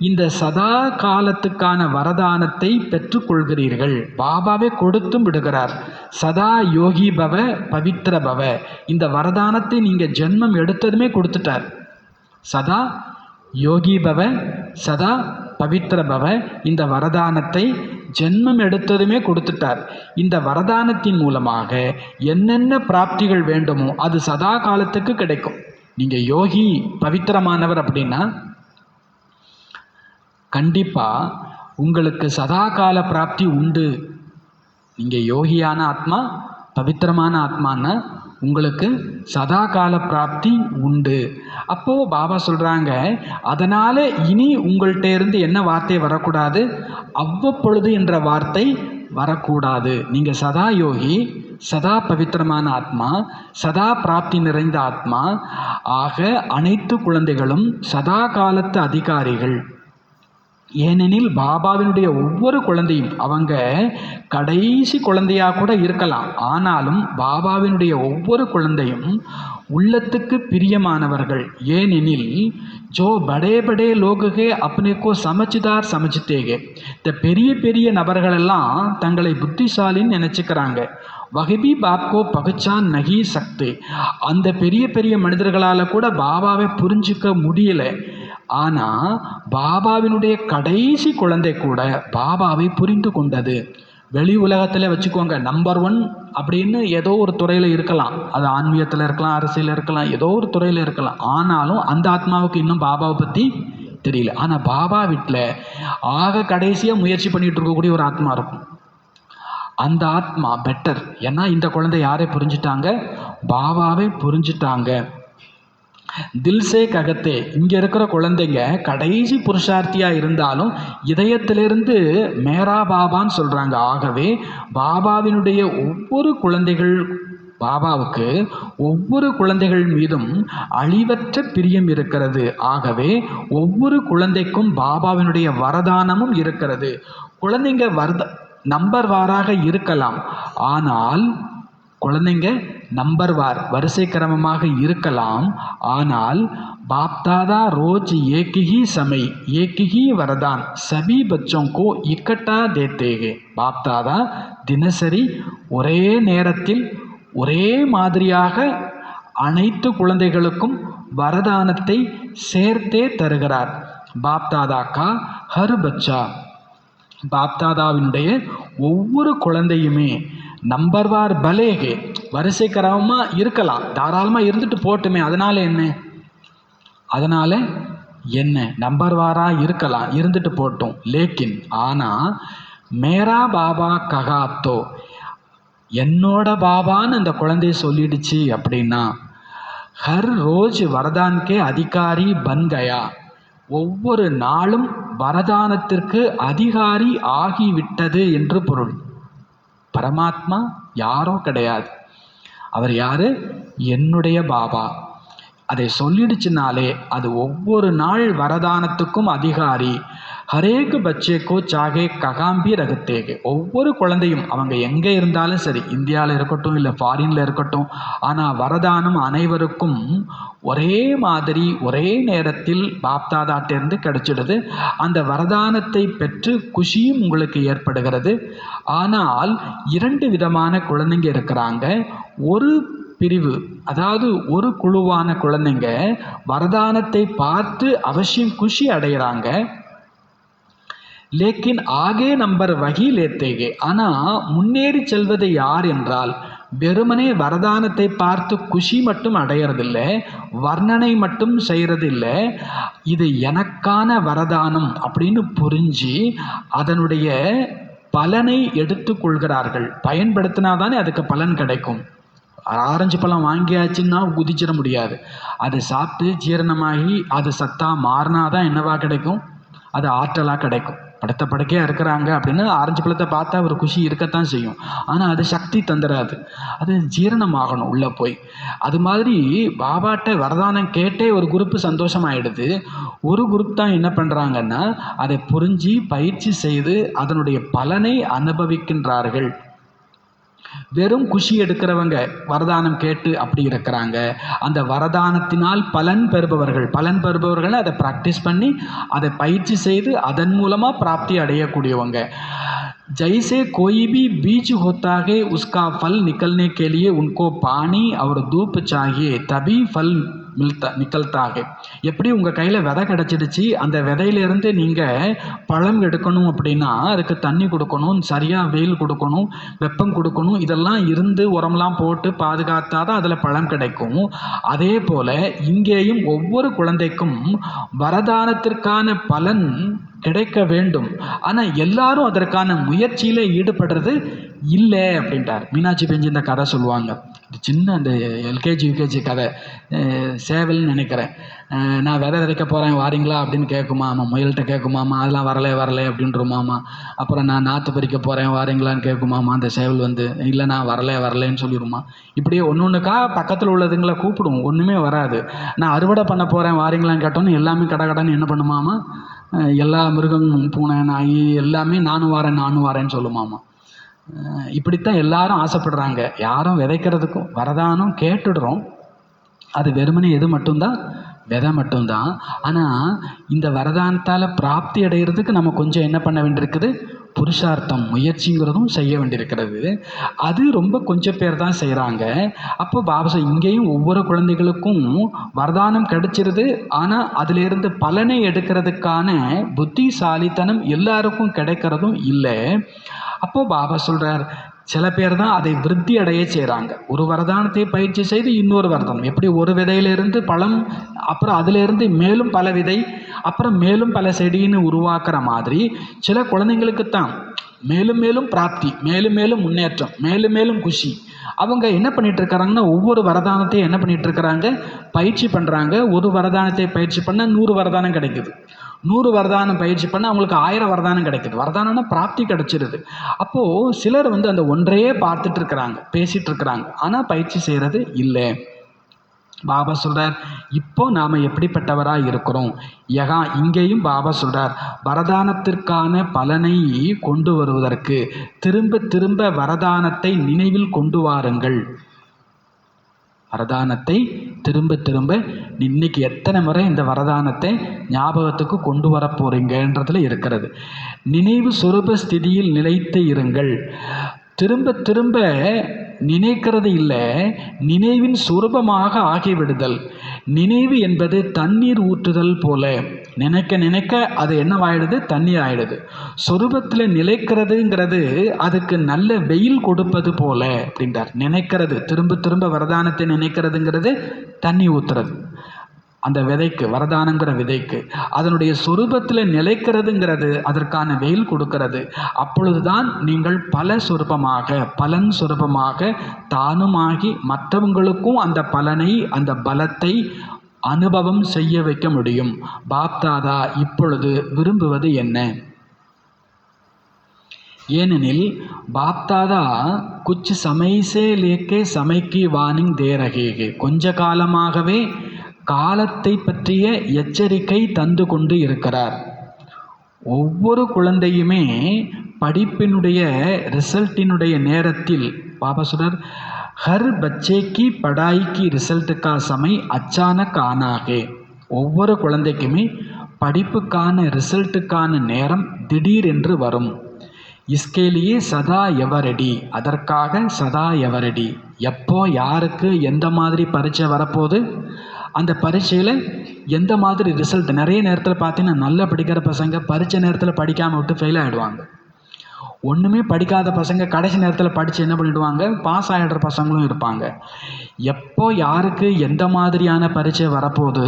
இந்த சதா காலத்துக்கான வரதானத்தை பெற்றுக்கொள்கிறீர்கள். பாபாவே கொடுத்தும் விடுகிறார். சதா யோகி பவ பவித்ர பவ. இந்த வரதானத்தை நீங்கள் ஜென்மம் எடுத்ததுமே கொடுத்துட்டார். சதா யோகி பவ சதா பவித்ர பவ. இந்த வரதானத்தை ஜென்மம் எடுத்ததுமே கொடுத்துட்டார். இந்த வரதானத்தின் மூலமாக என்னென்ன பிராப்திகள் வேண்டுமோ அது சதா காலத்துக்கு கிடைக்கும். நீங்கள் யோகி பவித்திரமானவர் அப்படின்னா கண்டிப்பாக உங்களுக்கு சதா கால பிராப்தி உண்டு. நீங்கள் யோகியான ஆத்மா, பவித்திரமான ஆத்மான்னா உங்களுக்கு சதா கால பிராப்தி உண்டு. அப்போது பாபா சொல்கிறாங்க, அதனால் இனி உங்கள்கிட்ட இருந்து என்ன வார்த்தை வரக்கூடாது? அவ்வப்பொழுது என்ற வார்த்தை வரக்கூடாது. நீங்கள் சதா யோகி, சதா பவித்திரமான ஆத்மா, சதா பிராப்தி நிறைந்த ஆத்மா. ஆக அனைத்து குழந்தைகளும் சதா காலத்து அதிகாரிகள். ஏனெனில் பாபாவினுடைய ஒவ்வொரு குழந்தையும் அவங்க கடைசி குழந்தையாக கூட இருக்கலாம். ஆனாலும் பாபாவினுடைய ஒவ்வொரு குழந்தையும் உள்ளத்துக்கு பிரியமானவர்கள். ஏனெனில் ஜோ படே படே லோகே அப்னேக்கோ சமச்சிதார் சமச்சித்தேகே. இந்த பெரிய பெரிய நபர்களெல்லாம் தங்களை புத்திசாலின்னு நினச்சிக்கிறாங்க. வகபி பாப்கோ பகச்சான் நகி சக்தி. அந்த பெரிய பெரிய மனிதர்களால் கூட பாபாவை புரிஞ்சிக்க முடியல. ஆனால் பாபாவினுடைய கடைசி குழந்தை கூட பாபாவை புரிந்து கொண்டது. வெளி உலகத்தில் வச்சுக்கோங்க, நம்பர் 1 அப்படின்னு ஏதோ ஒரு துறையில் இருக்கலாம். அது ஆன்மீகத்தில் இருக்கலாம், அரசியல் இருக்கலாம், ஏதோ ஒரு துறையில் இருக்கலாம். ஆனாலும் அந்த ஆத்மாவுக்கு இன்னும் பாபாவை பற்றி தெரியல. ஆனால் பாபா வீட்டில் ஆக கடைசியாக முயற்சி பண்ணிகிட்டு இருக்கக்கூடிய ஒரு ஆத்மா இருக்கும். அந்த ஆத்மா பெட்டர். ஏன்னா இந்த குழந்தை யாரை புரிஞ்சிட்டாங்க? பாபாவை புரிஞ்சிட்டாங்க. தில்சே ககத்தே. இங்கே இருக்கிற குழந்தைங்க கடைசி புருஷார்த்தியாக இருந்தாலும் இதயத்திலிருந்து மேரா பாபான்னு சொல்கிறாங்க. ஆகவே பாபாவினுடைய ஒவ்வொரு குழந்தைகள், பாபாவுக்கு ஒவ்வொரு குழந்தைகள் மீதும் அழிவற்ற பிரியம் இருக்கிறது. ஆகவே ஒவ்வொரு குழந்தைக்கும் பாபாவினுடைய வரதானமும் இருக்கிறது. குழந்தைங்க நம்பர் வாராக இருக்கலாம், ஆனால் குழந்தைங்க நம்பர் வார் வரிசை கிரமமாக இருக்கலாம். ஆனால் பாப்தாதா ரோஜ் ஏகி சமை ஏகி வரதான் சபி பச்சோங்கோ இக்கட்டா தேத்தேகே. பாப்தாதா தினசரி ஒரே நேரத்தில் ஒரே மாதிரியாக அனைத்து குழந்தைகளுக்கும் வரதானத்தை சேர்த்தே தருகிறார். பாப்தாதா கா ஹர் பச்சா. பாப்தாதாவினுடைய ஒவ்வொரு குழந்தையுமே நம்பர்வார் பலேகே வரிசை கிரமமாக இருக்கலாம், தாராளமாக இருந்துட்டு போட்டுமே. அதனால் என்ன நம்பர்வாராக இருக்கலாம், இருந்துட்டு போட்டோம். லேக்கின் ஆனால் மேரா பாபா ககாத்தோ, என்னோட பாபான்னு அந்த குழந்தைய சொல்லிடுச்சு அப்படின்னா ஹர் ரோஜ் வரதான் கே அதிகாரி பன் கயா. ஒவ்வொரு நாளும் வரதானத்திற்கு அதிகாரி ஆகிவிட்டது என்று பொருள். பரமாத்மா யாரோ கிடையாது. அவர் யாரு? என்னுடைய பாபா. அதை சொல்லிடுச்சுனாலே அது ஒவ்வொரு நாள் வரதானத்துக்கும் அதிகாரி. ஹரேக்கு பச்சேக்கோ சாகே ககாம்பி ரகத்தேகே. ஒவ்வொரு குழந்தையும் அவங்க எங்கே இருந்தாலும் சரி, இந்தியாவில் இருக்கட்டும் இல்லை ஃபாரினில் இருக்கட்டும், ஆனால் வரதானம் அனைவருக்கும் ஒரே மாதிரி ஒரே நேரத்தில் பாப்தாதாட்டிருந்து கிடைச்சிடுது. அந்த வரதானத்தை பெற்று குஷியும் உங்களுக்கு ஏற்படுகிறது. ஆனால் 2 விதமான குழந்தைங்க இருக்கிறாங்க. ஒரு பிரிவு, அதாவது ஒரு குழுவான குழந்தைங்க வரதானத்தை பார்த்து அவசியம் குஷி அடைகிறாங்க. லேக்கின் ஆகே நம்பர் வகி லேத்தேகே. ஆனால் முன்னேறி செல்வது யார் என்றால் வெறுமனே வரதானத்தை பார்த்து குஷி மட்டும் அடையிறதில்லை, வர்ணனை மட்டும் செய்கிறதில்லை. இது எனக்கான வரதானம் அப்படின்னு புரிஞ்சு அதனுடைய பலனை எடுத்துக்கொள்கிறார்கள். பயன்படுத்தினாதானே அதுக்கு பலன் கிடைக்கும். ஆரஞ்சு பழம் வாங்கியாச்சுன்னா குதிச்சிட முடியாது. அது சாப்பிட்டு ஜீரணமாகி அது சத்தா மாறினாதான் என்னவா கிடைக்கும்? அது ஆற்றலாக கிடைக்கும். படுத்த படுக்கையாக இருக்கிறாங்க அப்படின்னு ஆரஞ்சு பழத்தை பார்த்தா ஒரு குஷி இருக்கத்தான் செய்யும். ஆனால் அது சக்தி தந்துடாது. அது ஜீரணமாகணும் உள்ளே போய். அது மாதிரி பாபாட்ட வரதானம் கேட்டே ஒரு குரூப்பு சந்தோஷமாயிடுது. ஒரு குரூப் தான் என்ன பண்ணுறாங்கன்னா அதை புரிஞ்சு பயிற்சி செய்து அதனுடைய பலனை அனுபவிக்கின்றார்கள். வெறும் குஷி எடுக்கிறவங்க வரதானம் கேட்டு அப்படி இருக்கிறாங்க. அந்த வரதானத்தினால் பலன் பெறுபவர்கள் அதை ப்ராக்டிஸ் பண்ணி அதை பயிற்சி செய்து அதன் மூலமாக பிராப்தி அடையக்கூடியவங்க. जैसे कोई भी बीज होता है उसका फल निकलने के लिए उनको पानी और धूप चाहिए तभी फल நிக்கல்தா है. எப்படி உங்கள் கையில் விதை கிடச்சிடுச்சு, அந்த விதையிலேருந்து நீங்கள் பழம் எடுக்கணும் அப்படின்னா அதுக்கு தண்ணி கொடுக்கணும், சரியாக வெயில் கொடுக்கணும், வெப்பம் கொடுக்கணும், இதெல்லாம் இருந்து உரம்லாம் போட்டு பாதுகாத்தா தான் அதில் பழம் கிடைக்கும். அதே போல் இங்கேயும் ஒவ்வொரு குழந்தைக்கும் வரதானத்திற்கான பலன் கிடைக்க வேண்டும். ஆனால் எல்லாரும் அதற்கான முயற்சியில் ஈடுபடுறது இல்லை அப்படின்ட்டார். மீனாட்சி பெஞ்சு இந்த கதை சொல்லுவாங்க. சின்ன அந்த எல்கேஜி யூகேஜி கதை, சேவல்னு நினைக்கிறேன். நான் விதை விதைக்க போகிறேன் வாரீங்களா அப்படின்னு கேட்குமாமா. முயல்கிட்ட கேட்குமாமா, அதெல்லாம் வரலை அப்படின்றமாமா. அப்புறம் நான் நாற்று பறிக்க போகிறேன் வாரீங்களான்னு கேட்குமாமா. அந்த சேவல் வந்து இல்லை நான் வரலைன்னு சொல்லிடுமா. இப்படியே ஒன்றுக்கா பக்கத்தில் உள்ளதுங்களை கூப்பிடும், ஒன்றுமே வராது. நான் அறுவடை பண்ண போகிறேன் வாரீங்களான்னு கேட்டோன்னு எல்லாமே கடன்னு என்ன பண்ணுமாமா, எல்லா மிருகம் பூனை நாய் எல்லாமே நானும் வரேன்னு சொல்லுமாமா. இப்படித்தான் எல்லாரும் ஆசைப்படுறாங்க. யாரும் விதைக்கிறதுக்கும் வரதானம் கேட்டுடுறோம். அது வெறுமனே எது மட்டும்தான்? விதை மட்டும்தான். ஆனால் இந்த வரதானத்தால் பிராப்தி அடைகிறதுக்கு நம்ம கொஞ்சம் என்ன பண்ண வேண்டியிருக்குது? புருஷார்த்தம், முயற்சிங்கிறதும் செய்ய வேண்டியிருக்கிறது. அது ரொம்ப கொஞ்சம் பேர் தான் செய்கிறாங்க. அப்போ பாபா இங்கேயும் ஒவ்வொரு குழந்தைகளுக்கும் வரதானம் கிடைச்சிருது. ஆனால் அதிலிருந்து பலனை எடுக்கிறதுக்கான புத்திசாலித்தனம் எல்லாருக்கும் கிடைக்கிறதும் இல்லை. அப்போ பாபா சொல்கிறார், சில பேர் தான் அதை விருத்தி அடைய செய்கிறாங்க. ஒரு வரதானத்தை பயிற்சி செய்து இன்னொரு வரதானம், எப்படி ஒரு விதையிலிருந்து பழம், அப்புறம் அதிலிருந்து மேலும் பல விதை, அப்புறம் மேலும் பல செடின்னு உருவாக்குற மாதிரி சில குழந்தைங்களுக்குத்தான் மேலும் மேலும் பிராப்தி, மேலும் மேலும் முன்னேற்றம், மேலும் மேலும் குஷி. அவங்க என்ன பண்ணிட்டு இருக்கிறாங்கன்னா ஒவ்வொரு வரதானத்தையும் என்ன பண்ணிட்டு இருக்கிறாங்க? பயிற்சி பண்ணுறாங்க. ஒரு வரதானத்தை பயிற்சி பண்ணால் 100 வரதானம் கிடைக்குது. 100 வரதானம் பயிற்சி பண்ணால் அவங்களுக்கு 1000 வரதானம் கிடைக்குது. வரதானம்னா பிராப்தி கிடைச்சிருது. அப்போது சிலர் வந்து அந்த ஒன்றையே பார்த்துட்டு இருக்கிறாங்க, பேசிகிட்டு இருக்கிறாங்க, ஆனால் பயிற்சி செய்கிறது இல்லை. பாபா சொல்கிறார், இப்போ நாம் எப்படிப்பட்டவராக இருக்கிறோம்? இங்கேயும் பாபா சொல்கிறார், வரதானத்திற்கான பலனை கொண்டு வருவதற்கு திரும்ப திரும்ப வரதானத்தை நினைவில் கொண்டு வாருங்கள். வரதானத்தை திரும்ப திரும்ப இன்னைக்கு எத்தனை முறை இந்த வரதானத்தை ஞாபகத்துக்கு கொண்டு வர போகிறீங்கன்றதுல இருக்கிறது. நினைவு சொரூப ஸ்திதியில் நிலைத்து இருங்கள். திரும்ப திரும்ப நினைக்கிறது இல்லை, நினைவின் சொரூபமாக ஆகிவிடுதல். நினைவு என்பது தண்ணீர் ஊற்றுதல் போல, நினைக்க நினைக்க அது என்னவாயிடுது? தண்ணீர் ஆயிடுது. சொரூபத்தில் நிலைக்கிறதுங்கிறது அதுக்கு நல்ல வெயில் கொடுப்பது போல அப்படின்றார். நினைக்கிறது, திரும்ப திரும்ப வரதானத்தை நினைக்கிறதுங்கிறது தண்ணி ஊற்றுறது. அந்த விதைக்கு, வரதானங்கிற விதைக்கு அதனுடைய சொரூபத்தில் நிலைக்கிறதுங்கிறது அதற்கான வெயில் கொடுக்கிறது. அப்பொழுதுதான் நீங்கள் பலன் சொரூபமாக தானுமாகி மற்றவங்களுக்கும் அந்த பலனை, அந்த பலத்தை அனுபவம் செய்ய வைக்க முடியும். பாப்தாதா இப்பொழுது விரும்புவது என்ன? ஏனெனில் பாப்தாதா குச் சமைசே லேக்கே சமைக்கு வார்னிங் தே ரகேகே, கொஞ்ச காலமாகவே காலத்தை பற்றிய எச்சரிக்கை தந்து கொண்டு இருக்கிறார். ஒவ்வொரு குழந்தையுமே படிப்பினுடைய ரிசல்ட்டினுடைய நேரத்தில் பாபா சொல்றார், ஹர் பச்சே கி படாய் கி ரிசல்ட் கா சமை அச்சானக் ஆனாகே. ஒவ்வொரு குழந்தைக்குமே படிப்புக்கான ரிசல்ட்டுக்கான நேரம் திடீர் என்று வரும். இஸ்கேலியே சதா எவரடி, அதற்காக சதா எவரடி. எப்போ யாருக்கு எந்த மாதிரி பரீட்சை வரப்போகுது, அந்த பரீட்சையில் எந்த மாதிரி ரிசல்ட். நிறைய நேரத்தில் பார்த்தீங்கன்னா நல்லா படிக்கிற பசங்க பரீட்சை நேரத்தில் படிக்காமல் விட்டு ஃபெயில் ஆகிடுவாங்க. ஒன்றுமே படிக்காத பசங்க கடைசி நேரத்தில் படித்து என்ன பண்ணிவிடுவாங்க, பாஸ் ஆகிடுற பசங்களும் இருப்பாங்க. எப்போ யாருக்கு எந்த மாதிரியான பரீட்சை வரப்போகுது,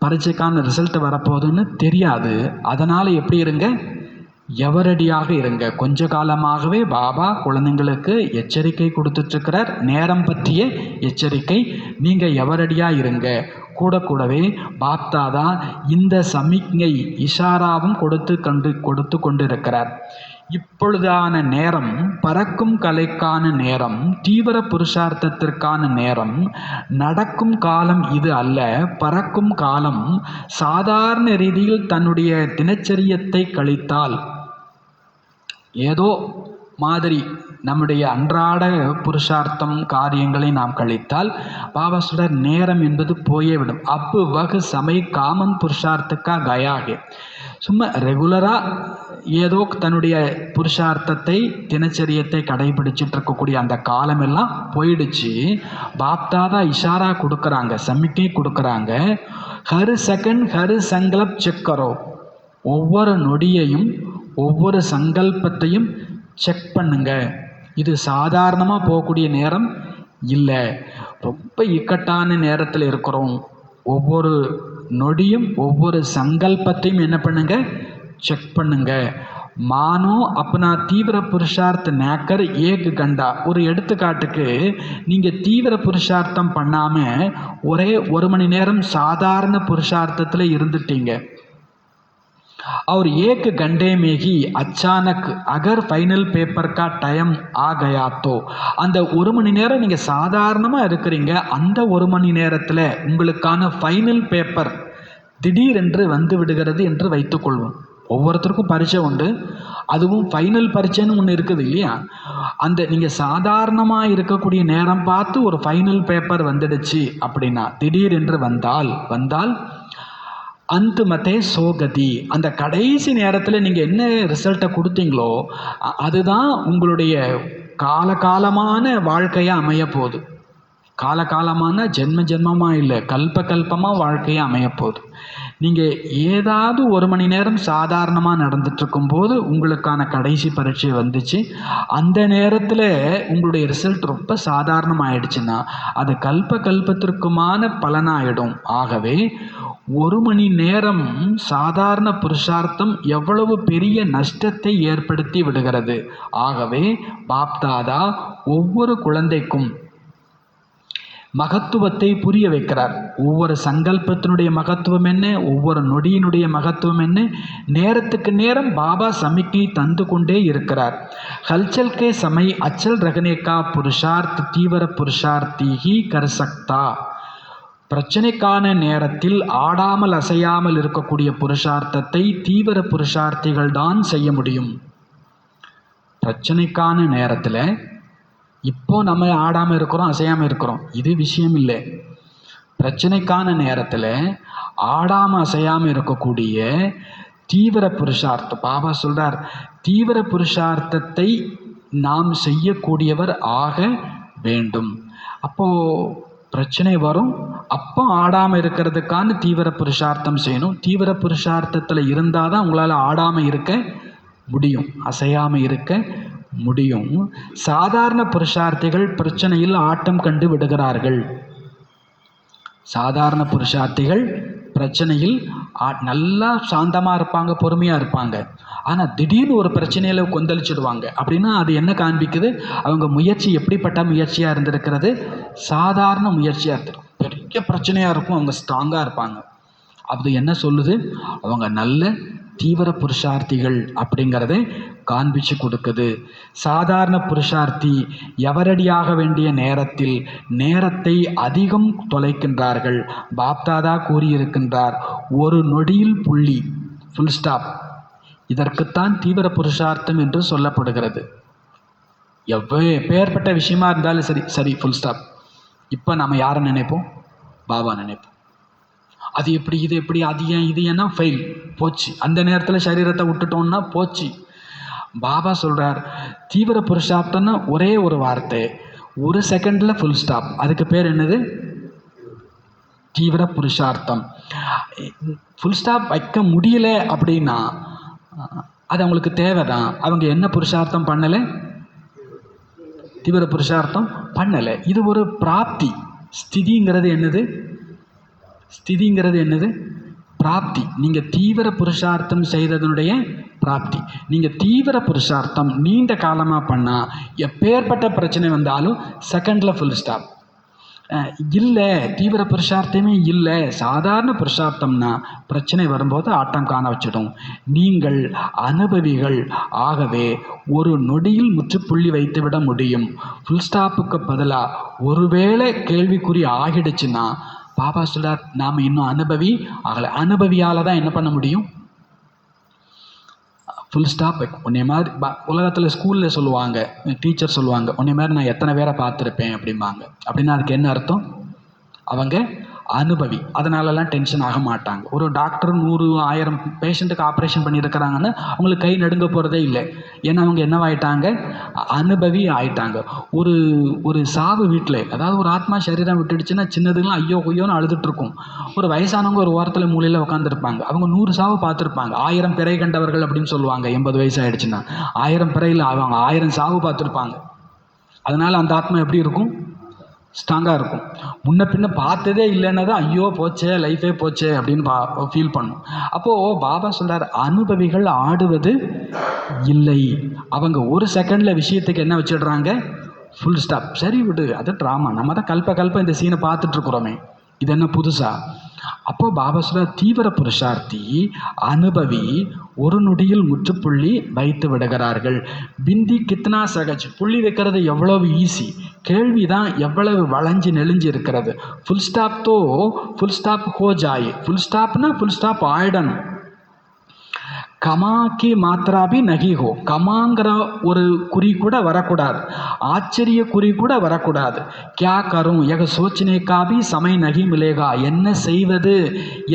பரீட்சைக்கான ரிசல்ட் வரப்போகுதுன்னு தெரியாது. அதனால் எப்படி இருங்க, எவரடியாக இருங்க. கொஞ்ச காலமாகவே பாபா குழந்தைங்களுக்கு எச்சரிக்கை கொடுத்துட்ருக்கிறார், நேரம் பற்றிய எச்சரிக்கை. நீங்கள் எவரடியாக இருங்க. கூடவே பாப்தாதா இந்த சமிக்ஞை இஷாராவும் கொடுத்து கொண்டு இருக்கிறார். இப்பொழுதான நேரம் பறக்கும் கலைக்கான நேரம், தீவிர புருஷார்த்தத்திற்கான நேரம். நடக்கும் காலம் இது அல்ல, பறக்கும் காலம். சாதாரண ரீதியில் தன்னுடைய தினச்சரியத்தை கழித்தால், ஏதோ மாதிரி நம்முடைய அன்றாட புருஷார்த்தம் காரியங்களை நாம் கழித்தால் பாபா சொல்றார், நேரம் என்பது போயே விடும். அப்பு வகு சமய காமன் புருஷார்த்துக்கா கயாகே. சும்மா ரெகுலராக ஏதோ தன்னுடைய புருஷார்த்தத்தை தினச்சரியத்தை கடைபிடிச்சிட்டு இருக்கக்கூடிய அந்த காலமெல்லாம் போயிடுச்சு. பாப்தாதா இஷாரா கொடுக்குறாங்க, சமிக்கை கொடுக்குறாங்க. ஹர் செகண்ட் ஹர் சங்கல்ப் செக் கரோ. ஒவ்வொரு நொடியையும் ஒவ்வொரு சங்கல்பத்தையும் செக் பண்ணுங்க. இது சாதாரணமாக போகக்கூடிய நேரம் இல்லை, ரொம்ப இக்கட்டான நேரத்தில் இருக்கிறோம். ஒவ்வொரு நொடியும் ஒவ்வொரு சங்கல்பத்தையும் என்ன பண்ணுங்க, செக் பண்ணுங்க. மானோ அப்பனா தீவிர புருஷார்த்த நேக்கர் ஏக் கண்டா. ஒரு எடுத்துக்காட்டுக்கு, நீங்கள் தீவிர புருஷார்த்தம் பண்ணாமல் ஒரே 1 மணி நேரம் சாதாரண புருஷார்த்தத்தில் இருந்துட்டீங்க. और 1 घंटे में ही अचानक अगर फाइनल पेपर का टाइम आ गया तो, அந்த 1 மணி நேரம் நீங்கள் சாதாரணமாக இருக்கிறீங்க, அந்த 1 மணி நேரத்தில் உங்களுக்கான ஃபைனல் பேப்பர் திடீரென்று வந்து விடுகிறது என்று வைத்துக்கொள்வோம். ஒவ்வொருத்தருக்கும் பரீட்சை உண்டு, அதுவும் ஃபைனல் பரீட்சைன்னு ஒன்று இருக்குது இல்லையா. அந்த நீங்கள் சாதாரணமாக இருக்கக்கூடிய நேரம் பார்த்து ஒரு ஃபைனல் பேப்பர் வந்துடுச்சு அப்படின்னா, திடீரென்று வந்தால் அந்த மத்தே சோகதி, அந்த கடைசி நேரத்தில் நீங்கள் என்ன ரிசல்ட்டை கொடுத்தீங்களோ அதுதான் உங்களுடைய காலகாலமான வாழ்க்கையாக அமைய போகுது. காலகாலமான ஜென்மமாக இல்லை, கல்பமாக வாழ்க்கையாக அமைய போகுது. நீங்கள் ஏதாவது 1 மணி நேரம் சாதாரணமாக நடந்துட்டுருக்கும்போது உங்களுக்கான கடைசி பரீட்சை வந்துச்சு, அந்த நேரத்தில் உங்களுடைய ரிசல்ட் ரொம்ப சாதாரணமாகிடுச்சுன்னா அது கல்பத்திற்குமான பலனாயிடும். ஆகவே 1 மணி நேரம் சாதாரண புருஷார்த்தம் எவ்வளவு பெரிய நஷ்டத்தை ஏற்படுத்தி விடுகிறது. ஆகவே பாப்தாதா ஒவ்வொரு குழந்தைக்கும் மகத்துவத்தை புரிய வைக்கிறார். ஒவ்வொரு சங்கல்பத்தினுடைய மகத்துவம் என்ன, ஒவ்வொரு நொடியினுடைய மகத்துவம் என்ன, நேரத்துக்கு நேரம் பாபா சமிக்கை தந்து கொண்டே இருக்கிறார். ஹல்சல் கே சமய் அச்சல் ரகனே கா புருஷார்த் தீவிர புருஷார்த்தி ஹி கர் சக்தா. பிரச்சனைக்கான நேரத்தில் ஆடாமல் அசையாமல் இருக்கக்கூடிய புருஷார்த்தத்தை தீவிர புருஷார்த்திகள் தான் செய்ய முடியும். பிரச்சனைக்கான நேரத்தில் இப்போ நம்ம ஆடாமல் இருக்கிறோம், அசையாமல் இருக்கிறோம், இது விஷயம் இல்லை. பிரச்சனைக்கான நேரத்தில் ஆடாமல் அசையாமல் இருக்கக்கூடிய தீவிர புருஷார்த்தம், பாபா சொல்கிறார், தீவிர புருஷார்த்தத்தை நாம் செய்யக்கூடியவர் ஆக வேண்டும். அப்போது பிரச்சனை வரும், அப்போ ஆடாமல் இருக்கிறதுக்கான தீவிர புருஷார்த்தம் செய்யணும். தீவிர புருஷார்த்தத்தில் இருந்தால் தான் உங்களால் ஆடாமல் இருக்க முடியும், அசையாமல் இருக்க முடியும். சாதாரண புருஷார்த்திகள் பிரச்சனையில் ஆட்டம் கண்டு விடுகிறார்கள். சாதாரண புருஷார்த்திகள் பிரச்சனையில் நல்லா சாந்தமாக இருப்பாங்க, பொறுமையாக இருப்பாங்க. ஆனால் திடீர்னு ஒரு பிரச்சனையில் கொந்தளிச்சிடுவாங்க. அப்படின்னா அது என்ன காண்பிக்குது? அவங்க முயற்சி எப்படிப்பட்ட முயற்சியாக இருந்திருக்கிறது? சாதாரண முயற்சியாக இருந்திருக்கும். பெரிய பிரச்சனையாக இருக்கும், அவங்க ஸ்ட்ராங்காக இருப்பாங்க. அது என்ன சொல்லுது? அவங்க நல்ல தீவிர புருஷார்த்திகள் அப்படிங்கிறதை காண்பிச்சு கொடுக்குது. சாதாரண புருஷார்த்தி எவரடியாக வேண்டிய நேரத்தில் நேரத்தை அதிகம் தொலைக்கின்றார்கள். பாப்தாதா கூறியிருக்கின்றார், ஒரு நொடியில் புள்ளி, ஃபுல் ஸ்டாப். இதற்குத்தான் தீவிர புருஷார்த்தம் என்று சொல்லப்படுகிறது. எப்பேற்பட்ட விஷயமா இருந்தாலும் சரி சரி ஃபுல் ஸ்டாப். இப்போ நம்ம யாரை நினைப்போம்? பாபா நினைப்போம். அது எப்படி, இது எப்படி, அது ஏன், இது ஏன்னா ஃபெயில், போச்சு. அந்த நேரத்தில் சரீரத்தை விட்டுட்டோம்னா போச்சு. பாபா சொல்கிறார், தீவிர புருஷார்த்தம்னா ஒரே ஒரு வார்த்தை, ஒரு செகண்டில் ஃபுல் ஸ்டாப். அதுக்கு பேர் என்னது? தீவிர புருஷார்த்தம். ஃபுல் ஸ்டாப் வைக்க முடியல அப்படின்னா அது அவங்களுக்கு தேவைதான். அவங்க என்ன புருஷார்த்தம் பண்ணலை? தீவிர புருஷார்த்தம் பண்ணலை. இது ஒரு பிராப்தி. ஸ்திதிங்கிறது என்னது? ஸ்திதிங்கிறது என்னது? பிராப்தி. நீங்கள் தீவிர புருஷார்த்தம் செய்ததனுடைய பிராப்தி. நீங்கள் தீவிர புருஷார்த்தம் நீண்ட காலமாக பண்ணால் எப்பேற்பட்ட பிரச்சனை வந்தாலும் செகண்டில் ஃபுல் ஸ்டாப். இல்லை, தீவிர புருஷார்த்தமே இல்லை, சாதாரண புருஷார்த்தம்னா பிரச்சனை வரும்போது ஆட்டம் காண வச்சிடும். நீங்கள் அனுபவிகள், ஆகவே ஒரு நொடியில் முற்றுப்புள்ளி வைத்துவிட முடியும். ஃபுல் ஸ்டாப்புக்கு பதிலாக ஒருவேளை கேள்விக்குறி ஆகிடுச்சுன்னா பாபா சொல்றார், நாம் இன்னும் அனுபவி ஆகலை. அனுபவியால் தான் என்ன பண்ண முடியும்? Full stop. உன்னை மாதிரி உலகத்தில் ஸ்கூலில் சொல்லுவாங்க, டீச்சர் சொல்லுவாங்க, உன்னை மாதிரி நான் எத்தனை பேரை பார்த்துருப்பேன் அப்படிம்பாங்க. அப்படின்னா அதுக்கு என்ன அர்த்தம்? அவங்க அனுபவி. அதனாலலாம் டென்ஷன் ஆக மாட்டாங்க. ஒரு டாக்டர் 100-1000 பேஷண்ட்டுக்கு ஆப்ரேஷன் பண்ணியிருக்கிறாங்கன்னா அவங்களுக்கு கை நடுங்க போகிறதே இல்லை. ஏன்னா அவங்க என்னவாயிட்டாங்க? அனுபவி ஆயிட்டாங்க. ஒரு சாவு வீட்டில், அதாவது ஒரு ஆத்மா சரீரம் விட்டுடுச்சுன்னா சின்னதுலாம் ஐயோ கொய்யோன்னு அழுதுட்டுருக்கும். ஒரு வயசானவங்க ஒரு ஓரத்தில் மூலையில் உட்காந்துருப்பாங்க. அவங்க 100 சாவு பார்த்துருப்பாங்க. 1000 பிறை கண்டவர்கள் அப்படின்னு சொல்லுவாங்க. 80 வயசு ஆகிடுச்சுன்னா 1000 பிறையில் அவங்க 1000 சாவு பார்த்துருப்பாங்க. அதனால் அந்த ஆத்மா எப்படி இருக்கும்? ஸ்ட்ராங்காக இருக்கும். முன்ன பின்ன பார்த்ததே இல்லைன்னா தான் ஐயோ போச்சே, லைஃபே போச்சே அப்படின்னு ஃபீல் பண்ணும். அப்போது பாபா சொல்கிறார், அனுபவிகள் ஆடுவது இல்லை. அவங்க ஒரு செகண்டில் விஷயத்துக்கு என்ன வச்சிடுறாங்க? Full stop. சரி விடு, அது ட்ராமா, நம்ம தான் கல்ப இந்த சீனை பார்த்துட்ருக்குறோமே, இது என்ன புதுசா? அப்போ பாபா சொல்கிறார், தீவிர புருஷார்த்தி அனுபவி ஒரு நொடியில் முற்றுப்புள்ளி வைத்து விடுகிறார்கள். பிந்தி கித்னா சகஜ், புள்ளி வைக்கிறது எவ்வளவு ஈஸி, கேள்வி தான் எவ்வளவு வளைஞ்சு நெளிஞ்சு இருக்கிறது. ஃபுல் ஸ்டாப் தோ ஃபுல் ஸ்டாப் ஹோ ஜாயே. ஃபுல் ஸ்டாப்னா ஃபுல் ஸ்டாப் ஆயிடணும். கமாக்கி மாத்திராபி நகி ஹோ, கமாங்கிற ஒரு குறி கூட வரக்கூடாது, ஆச்சரிய குறி கூட வரக்கூடாது. கியா கரும் எக சோச்சனே காபி சமய நகி மிலேகா, என்ன செய்வது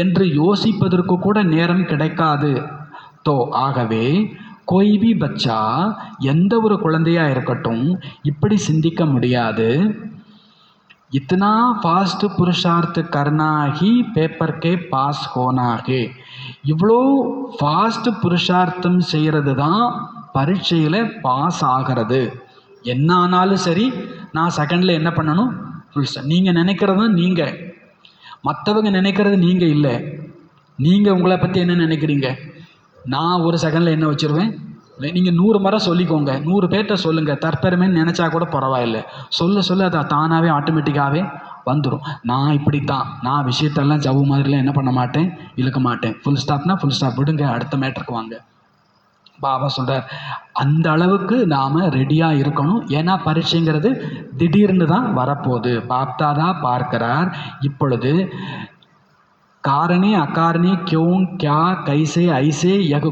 என்று யோசிப்பதற்கு கூட நேரம் கிடைக்காது. தோ ஆகவே கோய்பி பச்சா, எந்த ஒரு குழந்தையாக இருக்கட்டும் இப்படி சிந்திக்க முடியாது. இத்தனா ஃபாஸ்ட் புருஷார்த்த கர்னாகி பேப்பர் கே பாஸ் ஹோனாகே, இவ்வளோ ஃபாஸ்ட் புருஷார்த்தம் செய்கிறது தான் பரீட்சையில் பாஸ் ஆகிறது. என்ன ஆனாலும் சரி, நான் செகண்டில் என்ன பண்ணணும்? Full stop. நீங்கள் நினைக்கிறது நீங்கள், மற்றவங்க நினைக்கிறது நீங்கள் இல்லை. நீங்கள் உங்களை பற்றி என்ன நினைக்கிறீங்க? நான் ஒரு செகண்டில் என்ன வச்சுருவேன்? நீங்கள் 100 முறை சொல்லிக்கோங்க, 100 பேர்கிட்ட சொல்லுங்கள், தற்பெருமைன்னு நினச்சா கூட பரவாயில்லை. சொல்ல அது தானாகவே ஆட்டோமேட்டிக்காகவே வந்துடும். நான் இப்படித்தான், நான் விஷயத்தெல்லாம் ஜவ்வு மாதிரிலாம் என்ன பண்ண மாட்டேன், இழுக்க மாட்டேன். ஃபுல் ஸ்டாப்னா ஃபுல் ஸ்டாப், விடுங்க, அடுத்த மேட்டருக்கு வாங்க. பாபா சொல்கிறார், அந்த அளவுக்கு நாம் ரெடியாக இருக்கணும். ஏன்னா பரீட்சைங்கிறது திடீர்னு தான் வரப்போகுது. பாப்தாதான் பார்க்கிறார். இப்பொழுது कारणे अकारणे क्यों क्या कैसे ऐसे यह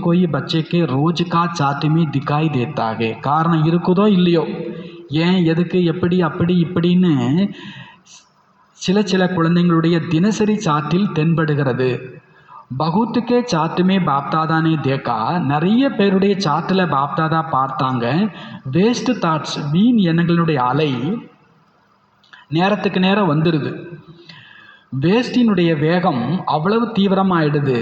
कोई बच्चे के रोज का चार्ट में दिखाई देता है. காரணம் இருக்குதோ இல்லையோ, ஏன் எதுக்கு எப்படி அப்படி இப்படின்னு சில குழந்தைங்களுடைய தினசரி சாட்டில் தென்படுகிறது. பகுத்துக்கே சாட்டுமே பாப்தாதானே தேக்கா, நிறைய பேருடைய சாட்டில் பாப்தாதா பார்த்தாங்க. வேஸ்ட் தாட்ஸ், வீண் எண்ணங்களுடைய அலை நேரத்துக்கு நேரம் வந்துடுது. வேஸ்டினுடைய வேகம் அவ்வளவு தீவிரமாயிடுது.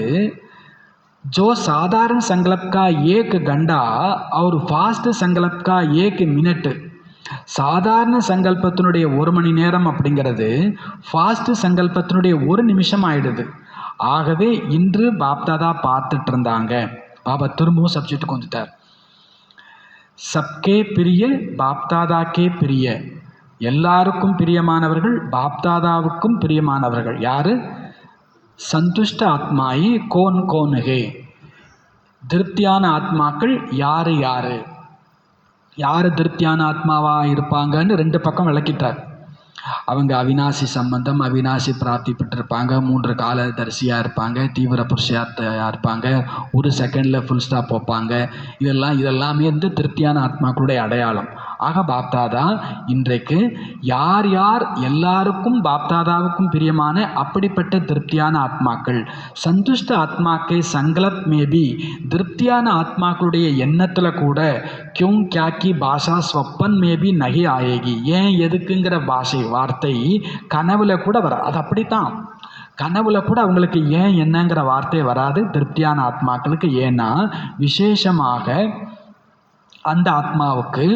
जो साधारण संकल्प का 1 घंटा और फास्ट संकल्प का 1 मिनट, சாதாரண சங்கல்பத்தினுடைய 1 மணி நேரம் அப்படிங்கிறது ஃபாஸ்ட் சங்கல்பத்தினுடைய 1 நிமிஷம் ஆயிடுது. ஆகவே இன்று பாப்தாதா பார்த்துட்டு இருந்தாங்க. பாபா திரும்பவும் சப்ஜெக்ட்டுக்கு வந்துட்டார். சப்கே பிரிய பாப்தாதாக்கே பிரிய, எல்லாருக்கும் பிரியமானவர்கள் பாப்தாதாவுக்கும் பிரியமானவர்கள் யாரு? சந்துஷ்ட ஆத்மாயி கோன் கோனுகே, திருப்தியான ஆத்மாக்கள் யாரு யாரு, யார் திருப்தியான ஆத்மாவாக இருப்பாங்கன்னு 2 பக்கம் விளக்கிட்டார். அவங்க அவிநாசி சம்பந்தம், அவிநாசி பிராப்தி பெற்றிருப்பாங்க, 3 கால தரிசியாக இருப்பாங்க, தீவிர புருஷார்த்தையாக இருப்பாங்க, 1 செகண்டில் ஃபுல் ஸ்டாப் வைப்பாங்க. இதெல்லாமே திருப்தியான ஆத்மாக்களுடைய அடையாளம். ஆக பாப்தாதா இன்றைக்கு யார் யார் எல்லாருக்கும் பாப்தாதாவுக்கும் பிரியமான அப்படிப்பட்ட திருப்தியான ஆத்மாக்கள், சந்துஷ்ட ஆத்மாக்கே சங்கலப் மேபி, திருப்தியான ஆத்மாக்களுடைய எண்ணத்தில் கூட கியோங் கியாக்கி பாஷா ஸ்வப்பன் மேபி நகி ஆயேகி, ஏன் எதுக்குங்கிற பாஷை வார்த்தை கனவுல கூட வர, அது அப்படித்தான். கனவுல கூட அவங்களுக்கு ஏன் என்னங்கிற வார்த்தை வராது திருப்தியான ஆத்மாக்களுக்கு. ஏன்னா விசேஷமாக அந்த ஆத்மாவுக்கு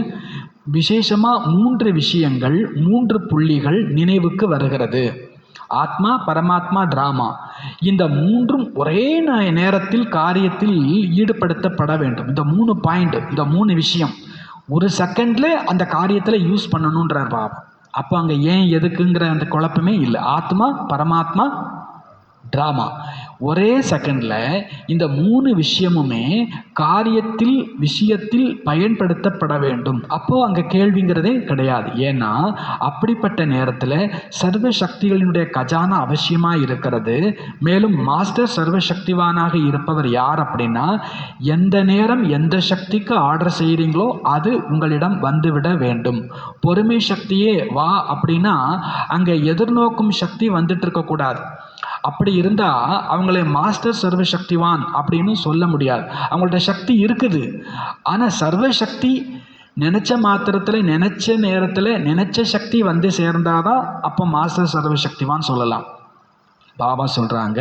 விசேஷமாக 3 விஷயங்கள், 3 புள்ளிகள் நினைவுக்கு வருகிறது. ஆத்மா, பரமாத்மா, டிராமா. இந்த 3ம் ஒரே நேரத்தில் காரியத்தில் ஈடுபடுத்தப்பட வேண்டும். இந்த 3 பாயிண்ட், இந்த 3 விஷயம் 1 செகண்டில் அந்த காரியத்தில் யூஸ் பண்ணணுன்றார் பாபா. அப்போ அங்கே ஏன் எதுக்குங்கிற அந்த குழப்பமே இல்லை. ஆத்மா, பரமாத்மா, டிராமா ஒரே செகண்டில் இந்த 3 விஷயமுமே காரியத்தில் விஷயத்தில் பயன்படுத்தப்பட வேண்டும். அப்போது அங்கே கேள்விங்கிறதே கிடையாது. ஏன்னா அப்படிப்பட்ட நேரத்தில் சர்வ சக்திகளினுடைய கஜானா அவசியமாக இருக்கிறது. மேலும் மாஸ்டர் சர்வசக்திவானாக இருப்பவர் யார் அப்படின்னா, எந்த நேரம் எந்த சக்திக்கு ஆர்டர் செய்கிறீங்களோ அது உங்களிடம் வந்துவிட வேண்டும். பொறுமை சக்தியே வா அப்படின்னா அங்கே எதிர்நோக்கும் சக்தி வந்துட்டு இருக்கக்கூடாது. அப்படி இருந்தால் அவங்களை மாஸ்டர் சர்வசக்திவான் அப்படின்னு சொல்ல முடியாது. அவங்கள்ட்ட சக்தி இருக்குது, ஆனால் சர்வசக்தி நினச்ச மாத்திரத்தில் நினச்ச நேரத்தில் நினச்ச சக்தி வந்து சேர்ந்தாதான் அப்போ மாஸ்டர் சர்வசக்திவான் சொல்லலாம். பாபா சொல்கிறாங்க,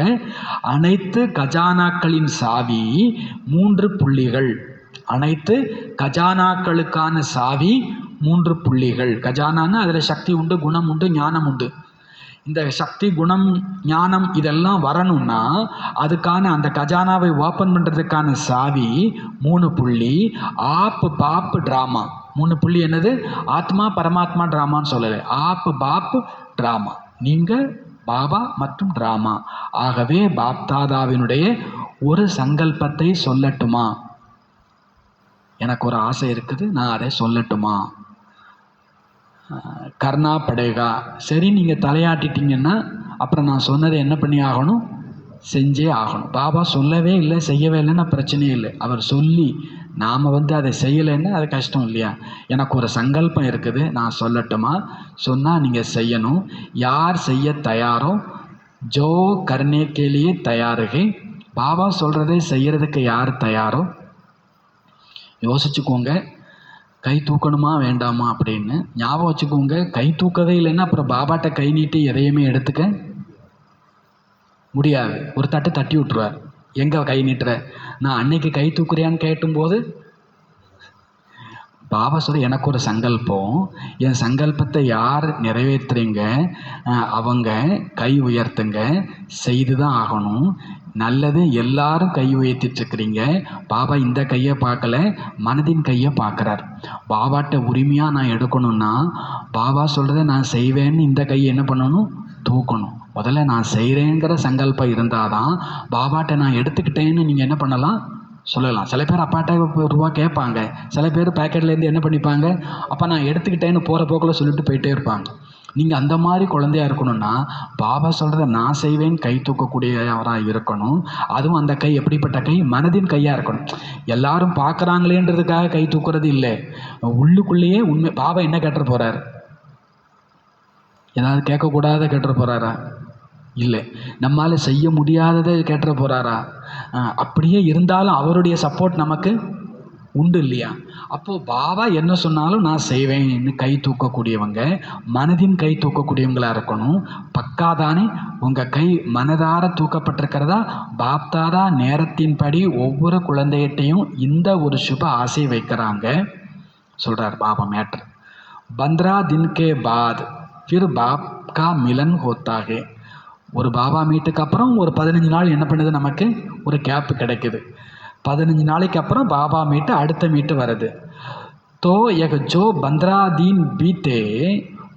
அனைத்து கஜானாக்களின் சாவி 3 புள்ளிகள். அனைத்து கஜானாக்களுக்கான சாவி 3 புள்ளிகள். கஜானான்னு அதில் சக்தி உண்டு, குணம் உண்டு, ஞானம் உண்டு. இந்த சக்தி, குணம், ஞானம் இதெல்லாம் வரணும்னா அதுக்கான அந்த கஜானாவை ஓப்பன் பண்ணுறதுக்கான சாவி 3 புள்ளி. ஆப்பு பாப்பு டிராமா 3 புள்ளி. என்னது? ஆத்மா, பரமாத்மா, டிராமான்னு சொல்லலை. ஆப்பு பாப்பு டிராமா, நீங்கள், பாபா மற்றும் டிராமா. ஆகவே பாப்தாதாவினுடைய ஒரு சங்கல்பத்தை சொல்லட்டுமா? எனக்கு ஒரு ஆசை இருக்குது, நான் அதை சொல்லட்டுமா? கர்ணா படேகா. சரி, நீங்கள் தலையாட்டிட்டீங்கன்னா அப்புறம் நான் சொன்னதை என்ன பண்ணி ஆகணும்? செஞ்சே ஆகணும். பாபா சொல்லவே இல்லை, செய்யவே இல்லைன்னா பிரச்சனையே இல்லை. அவர் சொல்லி நாம் அதை செய்யலைன்னா அது கஷ்டம் இல்லையா? எனக்கு ஒரு சங்கல்பம் இருக்குது, நான் சொல்லட்டுமா? சொன்னால் நீங்கள் செய்யணும். யார் செய்ய தயாரோ, ஜோ கர்னே கேலியே தயாருகே, பாபா சொல்கிறதை செய்கிறதுக்கு யார் தயாரோ யோசிச்சுக்கோங்க. கை தூக்கணுமா வேண்டாமா அப்படின்னு ஞாபகம் வச்சுக்கோங்க. கை தூக்கவே இல்லைன்னா அப்புறம் பாபாட்ட கை நீட்டி எதையுமே எடுத்துக்க முடியாது. ஒரு தட்டி விட்டுருவார். எங்கே கை நீட்டுற? நான் அன்னைக்கு கை தூக்குறியான்னு கேட்டும்போது பாபா சொல்ல, எனக்கு ஒரு சங்கல்பம், என் சங்கல்பத்தை யார் நிறைவேற்றுறீங்க அவங்க கை உயர்த்துங்க, செய்து தான் ஆகணும். நல்லது, எல்லாரும் கை உயர்த்திட்டுருக்கிறீங்க. பாபா இந்த கையை பார்க்கல, மனதின் கையை பார்க்குறார். பாபாட்ட உரிமையாக நான் எடுக்கணும்னா பாபா சொல்கிறத நான் செய்வேன்னு இந்த கையை என்ன பண்ணணும்? தூக்கணும். முதல்ல நான் செய்கிறேங்கிற சங்கல்பம் இருந்தால் தான் பாபாட்ட நான் எடுத்துக்கிட்டேன்னு நீங்கள் என்ன பண்ணலாம்? சொல்லலாம். சில பேர் அப்பாட்ட ரூபா கேட்பாங்க, சில பேர் பேக்கெட்லேருந்து என்ன பண்ணிப்பாங்க, அப்போ நான் எடுத்துக்கிட்டேன்னு போகிற போக்கில் சொல்லிட்டு போயிட்டே இருப்பாங்க. நீங்கள் அந்த மாதிரி குழந்தையாக இருக்கணும்னா பாபா சொல்கிறத நான் செய்வேன் கை தூக்கக்கூடியவராக இருக்கணும். அதுவும் அந்த கை எப்படிப்பட்ட கை? மனதின் கையாக இருக்கணும். எல்லாரும் பார்க்குறாங்களேன்றதுக்காக கை தூக்குறது இல்லை. உள்ளுக்குள்ளேயே உண்மை. பாபா என்ன கேட்டுற போகிறார்? ஏதாவது கேட்கக்கூடாத கேட்டுற போகிறாரா? இல்லை. நம்மால் செய்ய முடியாததை கேட்டுற போகிறாரா? அப்படியே இருந்தாலும் அவருடைய சப்போர்ட் நமக்கு உண்டு இல்லையா? அப்போது பாபா என்ன சொன்னாலும் நான் செய்வேன்னு கை தூக்கக்கூடியவங்க மனதின் கை தூக்கக்கூடியவங்களாக இருக்கணும். பக்காதானே? உங்கள் கை மனதார தூக்கப்பட்டிருக்கிறதா? பாப்தாதா நேரத்தின்படி ஒவ்வொரு குழந்தைகிட்டையும் இந்த ஒரு சுப ஆசை வைக்கிறாங்க சொல்கிறார் பாபா. மேட்ரு 15 दिन के बाद फिर बाप का मिलन होता है. ஒரு பாபா மீட்டுக்கு அப்புறம் ஒரு 15 நாள் என்ன பண்ணுது, நமக்கு ஒரு கேப் கிடைக்குது. 15 நாளைக்கு அப்புறம் பாபா மீட்டு அடுத்த மீட்டு வருது. तो एक जो 15 दिन बीते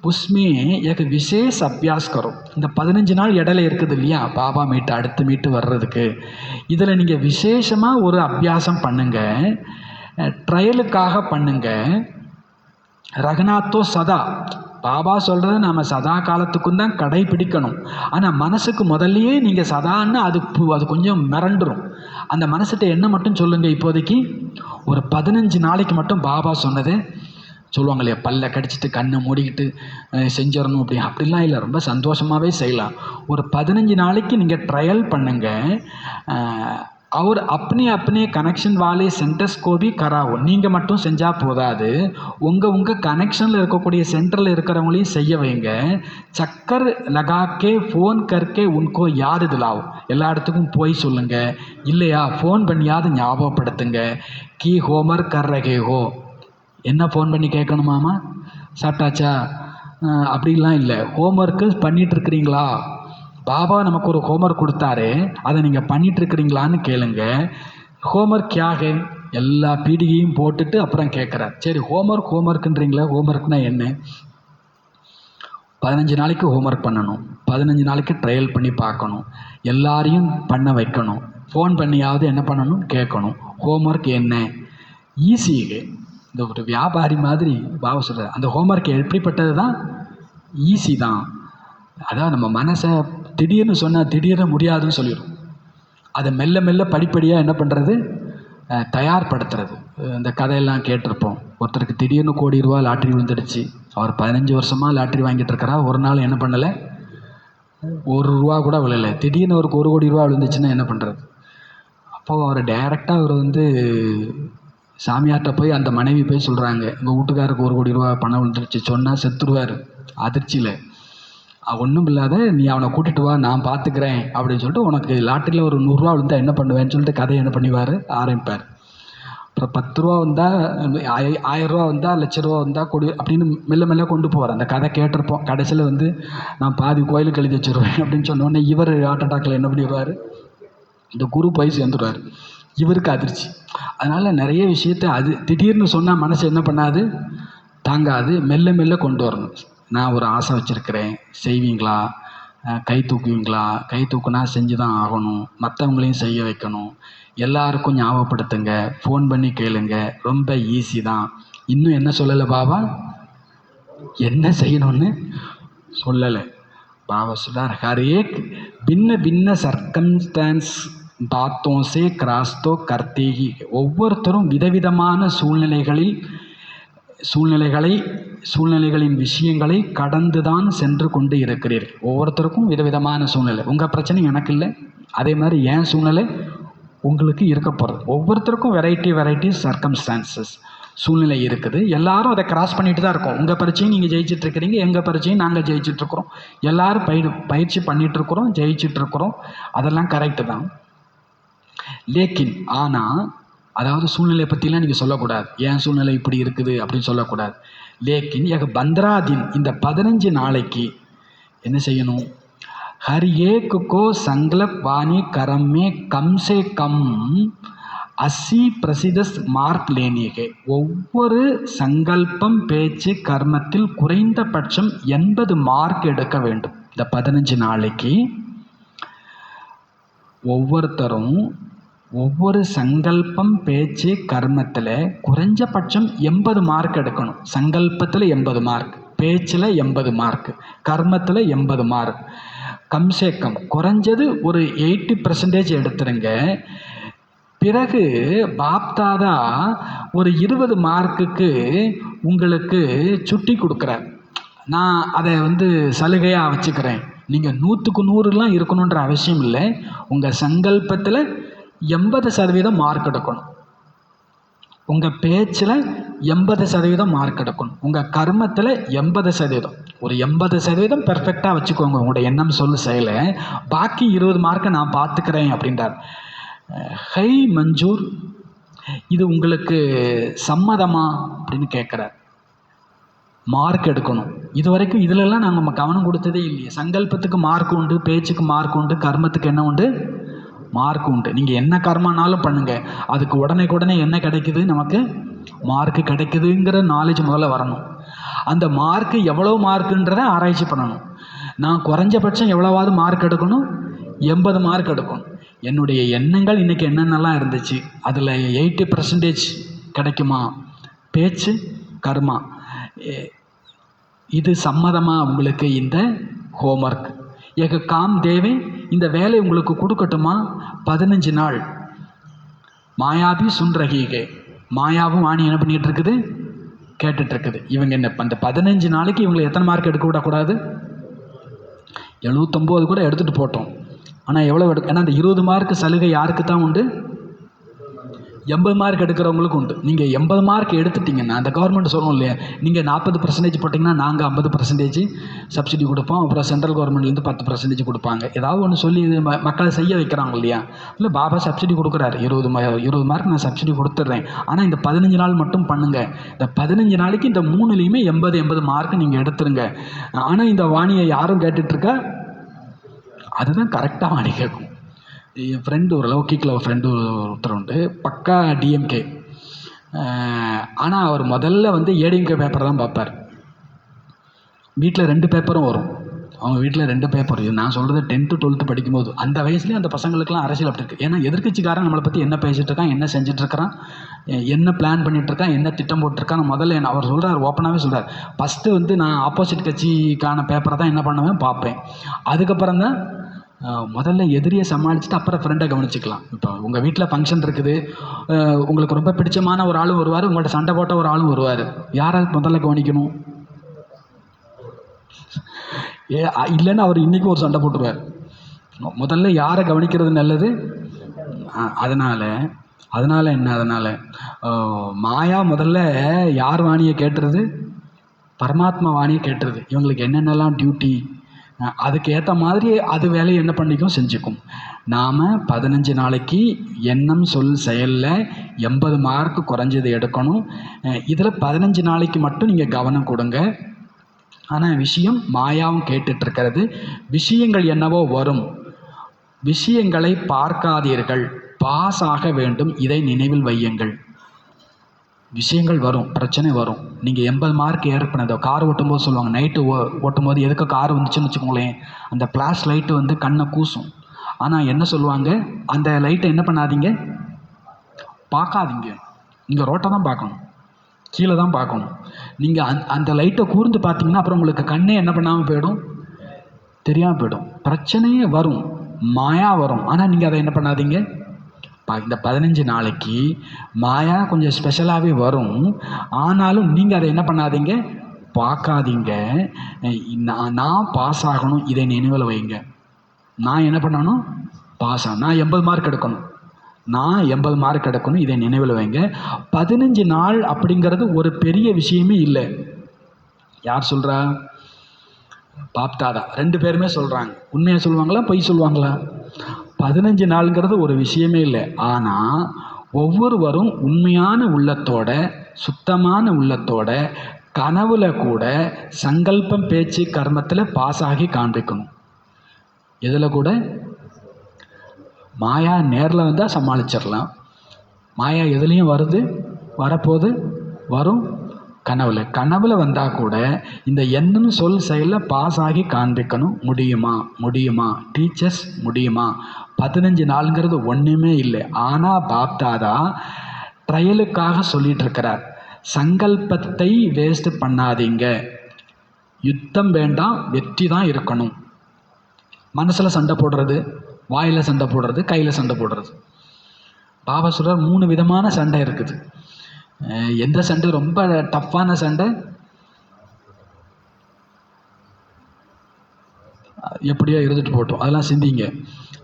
उसमें एक विशेष अभ्यास करो. இந்த 15 நாள் இடையில இருக்குது இல்லையா பாபா மீட்டு அடுத்த மீட்டு வர்றதுக்கு, இதில் நீங்கள் விசேஷமாக ஒரு அபியாசம் பண்ணுங்க, ட்ரையலுக்காக பண்ணுங்க. ரகுநாத்தோ சதா, பாபா சொல்கிறது நாம் சதா காலத்துக்கும் தான் கடைபிடிக்கணும். ஆனால் மனசுக்கு முதல்லையே நீங்கள் சதான்னு அது கொஞ்சம் மிரண்டுரும். அந்த மனசுகிட்ட என்ன மட்டும் சொல்லுங்கள், இப்போதைக்கு ஒரு 15 நாளைக்கு மட்டும் பாபா சொன்னது சொல்லுவாங்க இல்லையா, பல்ல கடிச்சிட்டு கண்ணை மூடிக்கிட்டு செஞ்சிடணும் அப்படிலாம் இல்லை, ரொம்ப சந்தோஷமாகவே செய்யலாம். ஒரு 15 நாளைக்கு நீங்கள் ட்ரையல் பண்ணுங்கள். அவர் अपने கனெக்ஷன் வாலே சென்டர்ஸ் கோபி கராவோ. நீங்கள் மட்டும் செஞ்சால் போதாது, உங்கள் கனெக்ஷனில் இருக்கக்கூடிய சென்டரில் இருக்கிறவங்களையும் செய்ய வைங்க. சக்கர் லகாக்கே ஃபோன் கர்க்கே உன்கோ யாது திலாவோ. எல்லா இடத்துக்கும் போய் சொல்லுங்கள், இல்லையா ஃபோன் பண்ணியாவது ஞாபகப்படுத்துங்க. கீ ஹோம்ஒர்க் கர் ரகே ஹோ. என்ன ஃபோன் பண்ணி கேட்கணுமாமா, சாப்பிட்டாச்சா அப்படிலாம் இல்லை, ஹோம்ஒர்க்கு பண்ணிகிட்ருக்கிறீங்களா, பாபா நமக்கு ஒரு ஹோம்ஒர்க் கொடுத்தாரு, அதை நீங்கள் பண்ணிகிட்ருக்கிறீங்களான்னு கேளுங்க. ஹோம்ஒர்க் கியாக எல்லா பீடிகையும் போட்டுட்டு அப்புறம் கேட்குறார். சரி ஹோம்ஒர்க்குன்றீங்களே, ஹோம்ஒர்க்னா என்ன? 15 நாளைக்கு ஹோம்ஒர்க் பண்ணணும், 15 நாளைக்கு ட்ரையல் பண்ணி பார்க்கணும், எல்லாரையும் பண்ண வைக்கணும், ஃபோன் பண்ணியாவது என்ன பண்ணணும் கேட்கணும். ஹோம்ஒர்க் என்ன? ஈஸிங்க. இந்த ஒரு வியாபாரி மாதிரி பாபா சொல்கிறார். அந்த ஹோம்ஒர்க் எப்படிப்பட்டது தான்? ஈஸி தான். அதான் நம்ம மனசை திடீர்னு சொன்னால் திடீர்னு முடியாதுன்னு சொல்லிடும். அதை மெல்ல மெல்ல படிப்படியாக என்ன பண்ணுறது, தயார்படுத்துறது. இந்த கதையெல்லாம் கேட்டிருப்போம். ஒருத்தருக்கு திடீர்னு ₹1 கோடி லாட்ரி விழுந்துடுச்சு. அவர் 15 வருஷமாக லாட்ரி வாங்கிட்டு இருக்கிறா. ஒரு நாள் என்ன பண்ணலை, ₹1 கூட விழலை. திடீர்னு அவருக்கு ₹1 கோடி விழுந்துச்சுன்னா என்ன பண்ணுறது? அப்போ அவர் டைரெக்டாக அவர் சாமியார்கிட்ட போய் அந்த மனைவி போய் சொல்கிறாங்க, எங்கள் வீட்டுக்காருக்கு ₹1 கோடி பணம் விழுந்துருச்சு. சொன்னால் செத்துருவார் அதிர்ச்சியில். ஒன்றும் இல்லாத, நீ அவனை கூட்டிகிட்டு வா, நான் பார்த்துக்கிறேன் அப்படின்னு சொல்லிட்டு, உனக்கு லாட்டரியில் ஒரு ₹100 விழுந்தால் என்ன பண்ணுவேன்னு சொல்லிட்டு கதையை என்ன பண்ணிவார், ஆரம்பிப்பார். அப்புறம் ₹10 வந்தால், ₹1000 வந்தால், ₹1,00,000 வந்தால் கொடு அப்படின்னு மெல்ல மெல்ல கொண்டு போவார். அந்த கதை கேட்டிருப்போம். கடைசியில் நான் பாதி கோயிலுக்கு எழுதி வச்சுருவேன் அப்படின்னு சொன்னோடனே இவர் ஹார்ட் அட்டாக்கில் என்ன பண்ணிடுவார், இந்த குரு போய் சேர்ந்துடுவார். இவருக்கு அதிர்ச்சி. அதனால் நிறைய விஷயத்தை திடீர்னு சொன்னால் மனசு என்ன பண்ணாது, தாங்காது. மெல்ல மெல்ல கொண்டு வரணும். நான் ஒரு ஆசை வச்சுருக்கிறேன், செய்வீங்களா, கை தூக்குவீங்களா, கை தூக்குனா செஞ்சு தான் ஆகணும், மற்றவங்களையும் செய்ய வைக்கணும், எல்லாருக்கும் ஞாபகப்படுத்துங்க, ஃபோன் பண்ணி கேளுங்க, ரொம்ப ஈஸி தான். இன்னும் என்ன சொல்லலை பாபா, என்ன செய்யணும்னு சொல்லலை. பாபா சொல்றார், ஹர் ஏக் பின்ன பின்ன சர்க்கம்ஸ்டான்ஸ் பாத்தோம் சே கிராஸ்தோ கர்த்தேகி. ஒவ்வொருத்தரும் விதவிதமான சூழ்நிலைகளின் விஷயங்களை கடந்து தான் சென்று கொண்டு இருக்கிறீர்கள். ஒவ்வொருத்தருக்கும் விதவிதமான சூழ்நிலை. உங்கள் பிரச்சனை எனக்கு இல்லை, அதே மாதிரி என் சூழ்நிலை உங்களுக்கு இருக்க போகிறது. ஒவ்வொருத்தருக்கும் வெரைட்டி சர்க்கம்ஸ்டான்சஸ் சூழ்நிலை இருக்குது. எல்லாரும் அதை கிராஸ் பண்ணிட்டு தான் இருக்கோம். உங்கள் பரீட்சையும் நீங்கள் ஜெயிச்சிட்ருக்கிறீங்க, எங்கள் பரீட்சையும் நாங்கள் ஜெயிச்சிட்ருக்குறோம். எல்லோரும் பயிற்சி பண்ணிகிட்ருக்குறோம், ஜெயிச்சிட்ருக்குறோம். அதெல்லாம் கரெக்டு தான். லேக்கின் ஆனால், அதாவது சூழ்நிலையை பற்றிலாம் நீங்கள் சொல்லக்கூடாது, ஏன் சூழ்நிலை இப்படி இருக்குது அப்படின்னு சொல்லக்கூடாது. லேக்கின் 15 दिन, இந்த 15 நாளைக்கு என்ன செய்யணும், हर एक को संकल्प वाणी कर्म में कम से कम 80% மார்க் लेने के. ஒவ்வொரு சங்கல்பம் பேச்சு கர்மத்தில் குறைந்தபட்சம் 80 மார்க் எடுக்க வேண்டும். இந்த 15 நாளைக்கு ஒவ்வொருத்தரும் ஒவ்வொரு சங்கல்பம் பேச்சு கர்மத்தில் குறைஞ்சபட்சம் 80 மார்க் எடுக்கணும். சங்கல்பத்தில் 80 மார்க், பேச்சில் 80 மார்க், கர்மத்தில் 80 மார்க். கம்சே கம் குறைஞ்சது ஒரு 80% எடுத்துருங்க. பிறகு பாப்தாதா ஒரு 20 மார்க்குக்கு உங்களுக்கு சுட்டி கொடுக்குறார். நான் அதை சலுகையாக வச்சுக்கிறேன். நீங்கள் 100க்கு 100லாம் இருக்கணுன்ற அவசியம் இல்லை. உங்கள் சங்கல்பத்தில் 80% மார்க் எடுக்கணும், உங்கள் பேச்சில் 80% மார்க் எடுக்கணும், உங்கள் கர்மத்தில் 80%. ஒரு 80% பெர்ஃபெக்டாக வச்சுக்கோங்க உங்களோட எண்ணம் சொல்லு செயலை. பாக்கி 20 மார்க்கை நான் பார்த்துக்கிறேன் அப்படின்றார். ஹை மஞ்சூர், இது உங்களுக்கு சம்மதமா அப்படின்னு கேட்குறார். மார்க் எடுக்கணும். இது வரைக்கும் இதிலெல்லாம் நாங்கள் கவனம் கொடுத்ததே இல்லையே. சங்கல்பத்துக்கு மார்க் உண்டு, பேச்சுக்கு மார்க் உண்டு, கர்மத்துக்கு என்ன உண்டு, மார்க் உண்டு. நீங்கள் என்ன கர்மானாலும் பண்ணுங்கள், அதுக்கு உடனே என்ன கிடைக்குது, நமக்கு மார்க்கு கிடைக்குதுங்கிற நாலேஜ் முதல்ல வரணும். அந்த மார்க்கு எவ்வளோ மார்க்குன்றதை ஆராய்ச்சி பண்ணணும். நான் குறைஞ்சபட்சம் எவ்வளோவாவது மார்க் எடுக்கணும், 80 மார்க் எடுக்கணும். என்னுடைய எண்ணங்கள் இன்றைக்கி என்னென்னலாம் இருந்துச்சு, அதில் 80% கிடைக்குமா, பேச்சு கர்மா, இது சம்மதமா உங்களுக்கு இந்த ஹோம்ஒர்க்? ஏக காம் தேவே இந்த வேலை உங்களுக்கு கொடுக்கட்டுமா? 15 நாள் மாயாபி சுன் ரஹீகே, மாயாவும் வாணி என்ன பண்ணிகிட்டு இருக்குது, கேட்டுட்ருக்குது. இவங்க என்ன அந்த 15 நாளைக்கு இவங்களை எத்தனை மார்க் எடுக்க விடக்கூடாது? 79 கூட எடுத்துகிட்டு போட்டோம். ஆனால் எவ்வளோ ஏன்னா அந்த 20 மார்க் சலுகை யாருக்கு தான் உண்டு? 80 மார்க் எடுக்கிறவங்களுக்கு உண்டு. நீங்கள் 80 மார்க் எடுத்துட்டிங்கன்னா அந்த கவர்மெண்ட் சொல்லணும் இல்லையா, நீங்கள் 40% போட்டிங்கன்னா நாங்கள் 50% சப்சிடி கொடுப்போம், அப்புறம் சென்ட்ரல் கவர்மெண்ட்லேருந்து 10% கொடுப்பாங்க. ஏதாவது ஒன்று சொல்லி இது மக்களை செய்ய வைக்கிறாங்க இல்லையா? இல்லை பாபா சப்சிடி கொடுக்குறாரு, 20 மார்க் நான் சப்சிடி கொடுத்துட்றேன், ஆனால் இந்த 15 நாள் மட்டும் பண்ணுங்கள். இந்த 15 நாளைக்கு இந்த 3லேயுமே 80 மார்க் நீங்கள் எடுத்துருங்க. ஆனால் இந்த வாணியை யாரும் கேட்டுட்ருக்கா? அதுதான் கரெக்டாக வாணி கேட்கும். என் ஃப்ரெண்டு ஒரு லௌகிக்கில் ஒரு ஃப்ரெண்டு ஒருத்தர் உண்டு, பக்கா டிஎம்கே. ஆனால் அவர் முதல்ல ஏடிஎம்கே பேப்பர் தான் பார்ப்பார். வீட்டில் 2 பேப்பரும் வரும், அவங்க வீட்டில் 2 பேப்பர். நான் சொல்கிறது 10th 12th படிக்கும்போது அந்த வயசுலேயே அந்த பசங்களுக்குலாம் அரசியல் அப்படி இருக்குது. ஏன்னா எதிர்க்கட்சிக்காரன் நம்மளை பற்றி என்ன பேசிகிட்டு இருக்கான், என்ன செஞ்சிட்ருக்கிறான், என்ன பிளான் பண்ணிகிட்ருக்கான், என்ன திட்டம் போட்டிருக்கான், முதல்ல அவர் சொல்கிறார், ஓப்பனாகவே சொல்கிறார், ஃபஸ்ட்டு நான் ஆப்போசிட் கட்சிக்கான பேப்பரை தான் என்ன பண்ணுவேன், பார்ப்பேன். அதுக்கப்புறம் தான் முதல்ல எதிரியை சமாளிச்சுட்டு அப்புறம் ஃப்ரெண்டை கவனிச்சிக்கலாம். இப்போ உங்கள் வீட்டில் ஃபங்க்ஷன் இருக்குது, உங்களுக்கு ரொம்ப பிடிச்சமான ஒரு ஆளும் வருவார், உங்கள்கிட்ட சண்டை போட்ட ஒரு ஆளும் வருவார். யாரை முதல்ல கவனிக்கணும்? இல்லைன்னா அவர் இன்றைக்கும் ஒரு சண்டை போட்டுருவார். முதல்ல யாரை கவனிக்கிறது நல்லது? அதனால் மாயா முதல்ல யார் வாணியை கேட்டுருது? பரமாத்மா வாணியை கேட்டுருது. இவங்களுக்கு என்னென்னலாம் டியூட்டி, அதுக்கு ஏற்ற மாதிரி அது வேலையை என்ன பண்ணிக்கும், செஞ்சுக்கும். நாம் 15 நாளைக்கு எண்ணம் சொல் செயலில் 80 மார்க் குறைஞ்சது எடுக்கணும். இதில் 15 நாளைக்கு மட்டும் நீங்கள் கவனம் கொடுங்க. ஆனால் விஷயம் மாயாவும் கேட்டுட்ருக்கிறது, விஷயங்கள் என்னவோ வரும், விஷயங்களை பார்க்காதீர்கள், பாஸ் ஆக வேண்டும், இதை நினைவில் வையுங்கள். விஷயங்கள் வரும், பிரச்சனை வரும். நீங்கள் 80 மார்க் ஏற்பனதோ கார் ஓட்டும்போது சொல்லுவாங்க, நைட்டு ஓட்டும்போது எதுக்கு கார் வந்துச்சுன்னு வச்சுக்கோங்களேன், அந்த ஃப்ளாஷ் லைட்டு கண்ணை கூசும். ஆனால் என்ன சொல்லுவாங்க, அந்த லைட்டை என்ன பண்ணாதீங்க, பார்க்காதீங்க. நீங்கள் ரோட்டை தான் பார்க்கணும், கீழே தான் பார்க்கணும். நீங்கள் அந்த லைட்டை கூர்ந்து பார்த்தீங்கன்னா அப்புறம் உங்களுக்கு கண்ணே என்ன பண்ணாமல் போயிடும், தெரியாமல் போயிடும். பிரச்சனையே வரும், மாயா வரும். ஆனால் நீங்கள் அதை என்ன பண்ணாதீங்க. இந்த 15 நாளைக்கு மாயா கொஞ்சம் ஸ்பெஷலாகவே வரும், ஆனாலும் நீங்கள் அதை என்ன பண்ணாதீங்க, பார்க்காதீங்க. நான் பாஸ் ஆகணும், இதை நினைவில் வைங்க. நான் என்ன பண்ணணும், பாஸ் ஆகணும், நான் 80 மார்க் எடுக்கணும், நான் 80 மார்க் எடுக்கணும், இதை நினைவில் வைங்க. 15 நாள் அப்படிங்கிறது ஒரு பெரிய விஷயமே இல்லை. யார் சொல்கிறா? பாப்தாதா 2 பேருமே சொல்கிறாங்க. உண்மையாக சொல்லுவாங்களா, பொய் சொல்லுவாங்களா? 15 நாளுங்கிறது ஒரு விஷயமே இல்லை. ஆனால் ஒவ்வொருவரும் உண்மையான உள்ளத்தோட, சுத்தமான உள்ளத்தோட, கனவுல கூட சங்கல்பம் பேச்சு கர்மத்தில் பாஸ் ஆகி காண்பிக்கணும். இதில் கூட மாயா நேரில் வந்தால் சமாளிச்சிடலாம், மாயா எதுலேயும் வருது, வரப்போது வரும், கனவுல வந்தால் கூட இந்த எண்ணம் சொல் செயலில் பாஸ் ஆகி காண்பிக்கணும். முடியுமா டீச்சர்ஸ், முடியுமா? 15 நாளுங்கிறது ஒன்றுமே இல்லை. ஆனால் பாப்தாதா ட்ரையலுக்காக சொல்லிட்டு இருக்கிறார், சங்கல்பத்தை வேஸ்ட் பண்ணாதீங்க, யுத்தம் வேண்டாம், வெற்றி தான் இருக்கணும். மனசில் சண்டை போடுறது, வாயில் சண்டை போடுறது, கையில் சண்டை போடுறது. பாபா சொல்கிறார் 3 விதமான சண்டை இருக்குது. எந்த சண்டை ரொம்ப டஃப்பான சண்டை, எப்படியோ இருந்துட்டு போட்டோம், அதெல்லாம் சிந்திங்க.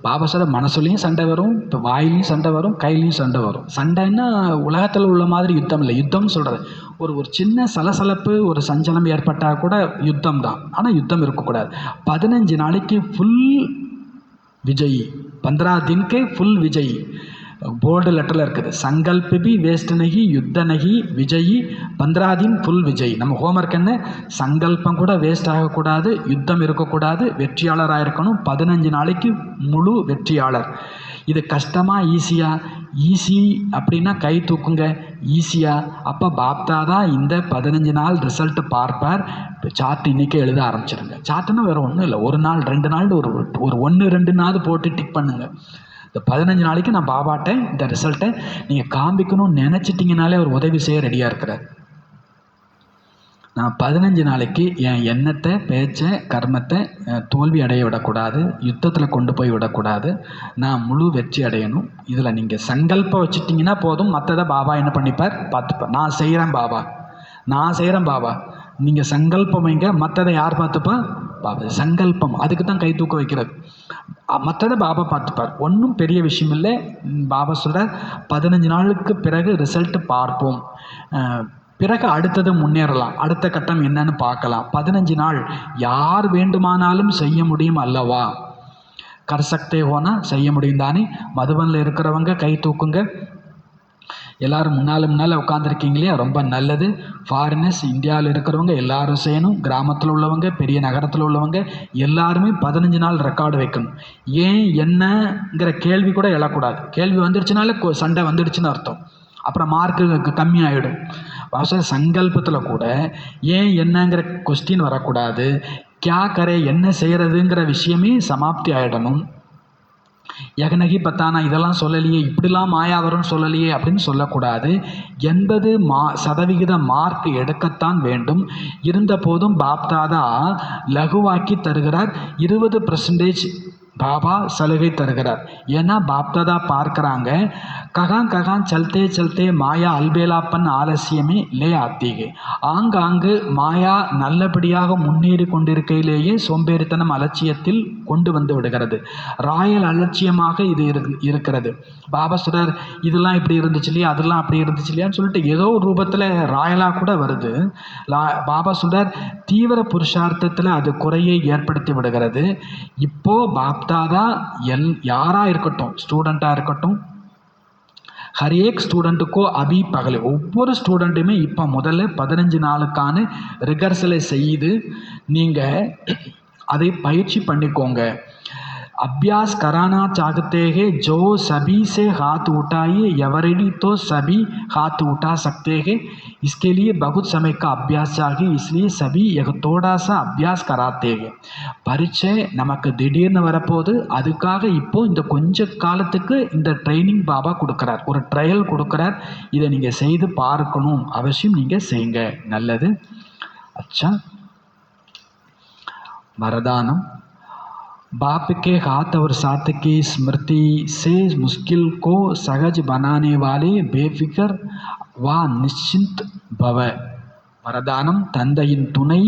பாபா சொல்ற மனசுலையும் சண்டை வரும், இப்போ வாயிலையும் சண்டை வரும், கையிலையும் சண்டை வரும். சண்டைன்னா உலகத்தில் உள்ள மாதிரி யுத்தம் இல்லை. யுத்தம் சொல்கிறது ஒரு சின்ன சலசலப்பு, ஒரு சஞ்சலம் ஏற்பட்டால் கூட யுத்தம் தான். ஆனால் யுத்தம் இருக்கக்கூடாது. 15 நாளைக்கு ஃபுல் விஜய், 15 தின்கே ஃபுல் விஜய். போல்டு லெட்டரில் இருக்குது. சங்கல்பி வேஸ்ட் நகி யுத்த நகி விஜயி 15 दिन ஃபுல் விஜய். நம்ம ஹோம்ஒர்க் என்ன? சங்கல்பம் கூட வேஸ்ட் ஆகக்கூடாது, யுத்தம் இருக்கக்கூடாது, வெற்றியாளராக இருக்கணும். 15 நாளைக்கு முழு வெற்றியாளர். இது கஷ்டமாக ஈஸியா? ஈஸி அப்படின்னா கை தூக்குங்க. ஈஸியா? அப்போ பாப்தாதா இந்த 15 நாள் ரிசல்ட்டு பார்ப்பார். சார்ட் இன்றைக்கே எழுத ஆரம்பிச்சிடுங்க. சார்ட்டுன்னா வேறு ஒன்றும் இல்லை, ஒரு நாள் 2 நாள் ஒரு 1-2 நாள் போட்டு டிக் பண்ணுங்கள். இந்த 15 நாளைக்கு நான் பாபாட்ட இந்த ரிசல்ட்டை நீங்கள் காண்பிக்கணும்னு நினச்சிட்டிங்கனாலே அவர் உதவி செய்ய ரெடியாக இருக்கிறார். நான் 15 நாளைக்கு என் எண்ணத்தை, பேச்சை, கர்மத்தை தோல்வி அடைய விடக்கூடாது, யுத்தத்தில் கொண்டு போய் விடக்கூடாது, நான் முழு வெற்றி அடையணும். இதில் நீங்கள் சங்கல்பம் வச்சுட்டிங்கன்னா போதும், மற்றதை பாபா என்ன பண்ணிப்பார்? பார்த்துப்பார். நான் செய்கிறேன் பாபா, நான் செய்கிறேன் பாபா. நீங்கள் சங்கல்பம் வைங்க, மற்றதை யார் பார்த்துப்பா? பாபா. சங்கல்பம், அதுக்கு தான் கை தூக்க வைக்கிறது. மற்றதை பாபா பார்த்துப்பார். ஒன்றும் பெரிய விஷயம் இல்லை. பாபா சொல்கிறார் 15 நாளுக்கு பிறகு ரிசல்ட்டு பார்ப்போம், பிறகு அடுத்தது முன்னேறலாம், அடுத்த கட்டம் என்னன்னு பார்க்கலாம். 15 நாள் யார் வேண்டுமானாலும் செய்ய முடியும் அல்லவா? கர்சக்தே ஹோனா செய்ய முடியும் தானே? மதுபனில் இருக்கிறவங்க கை தூக்குங்க. எல்லோரும் முன்னால் உட்காந்துருக்கீங்களே, ரொம்ப நல்லது. ஃபாரினர்ஸ், இந்தியாவில் இருக்கிறவங்க எல்லாரும் செய்யணும். கிராமத்தில் உள்ளவங்க, பெரிய நகரத்தில் உள்ளவங்க எல்லாருமே 15 நாள் ரெக்கார்டு வைக்கணும். ஏன் என்னங்கிற கேள்வி கூட எழக்கூடாது. கேள்வி வந்துடுச்சுனால சண்டை வந்துடுச்சுன்னு அர்த்தம். அப்புறம் மார்க்கு கம்மியாகிடும். சங்கல்பத்தில் கூட ஏன் என்னங்கிற கொஸ்டின் வரக்கூடாது. கியா கரே, என்ன செய்கிறதுங்கிற விஷயமே சமாப்தி ஆகிடணும். யகனகி பத்தானா இதெல்லாம் சொல்லலையே, இப்படிலாம் மாயாவரம் சொல்லலையே அப்படின்னு சொல்லக்கூடாது. 80% மார்க் எடுக்கத்தான் வேண்டும். இருந்த போதும் பாப்தாதா லகுவாக்கி தருகிறார். 20% பாபா சலுகை தருகிறார். ஏன்னா பாப்தாதா பார்க்குறாங்க, ககான் சல்தே சல்தே மாயா அல்பேலாப்பன் ஆலசியமே லே ஆத்தீகே. ஆங்காங்கு மாயா நல்லபடியாக முன்னேறி கொண்டிருக்கையிலேயே சோம்பேறித்தனம் அலட்சியத்தில் கொண்டு வந்து விடுகிறது. ராயல் அலட்சியமாக இது இருக்கிறது. பாபா சொல்றார், இதெல்லாம் இப்படி இருந்துச்சு இல்லையா, அதெல்லாம் அப்படி இருந்துச்சு இல்லையான்னு சொல்லிட்டு ஏதோ ஒரு ரூபத்தில் ராயலாக கூட வருது. பாபா சொல்றார், தீவிர புருஷார்த்தத்தில் அது குறையை ஏற்படுத்தி விடுகிறது. இப்போ பாப்தாதா யாராக இருக்கட்டும், ஸ்டூடெண்ட்டாக இருக்கட்டும், ஹரேக் ஸ்டூடெண்ட்டுக்கோ அபி பகல், ஒவ்வொரு ஸ்டூடெண்ட்டுமே இப்போ முதல்ல 15 நாளுக்கான ரிகர்சலை செய்து நீங்கள் அதை பயிற்சி பண்ணிக்கோங்க. अभ्यास कराना चाहते हैं जो सभी से हाथ उठाइए, एवरेडी तो सभी हाथ उठा सकते हैं. इसके लिए बहुत समय का अभ्यास चाहिए, इसलिए सभी एक थोड़ा सा अभ्यास कराते हैं. பரீட்சை நமக்கு திடீர்னு வரப்போகுது, அதுக்காக இப்போ இந்த கொஞ்ச காலத்துக்கு இந்த ட்ரைனிங் பாபா கொடுக்குறார், ஒரு ட்ரையல் கொடுக்குறார். இதை நீங்கள் செய்து பார்க்கணும், அவசியம் நீங்கள் செய்யுங்க. நல்லது. அச்சா, வரதானம். बाप के हाथ और साथ की स्मृति से मुश्किल को सहज बनाने वाले बेफिक्र व निश्चिंत भव. வரதானம். தந்தையின் துணை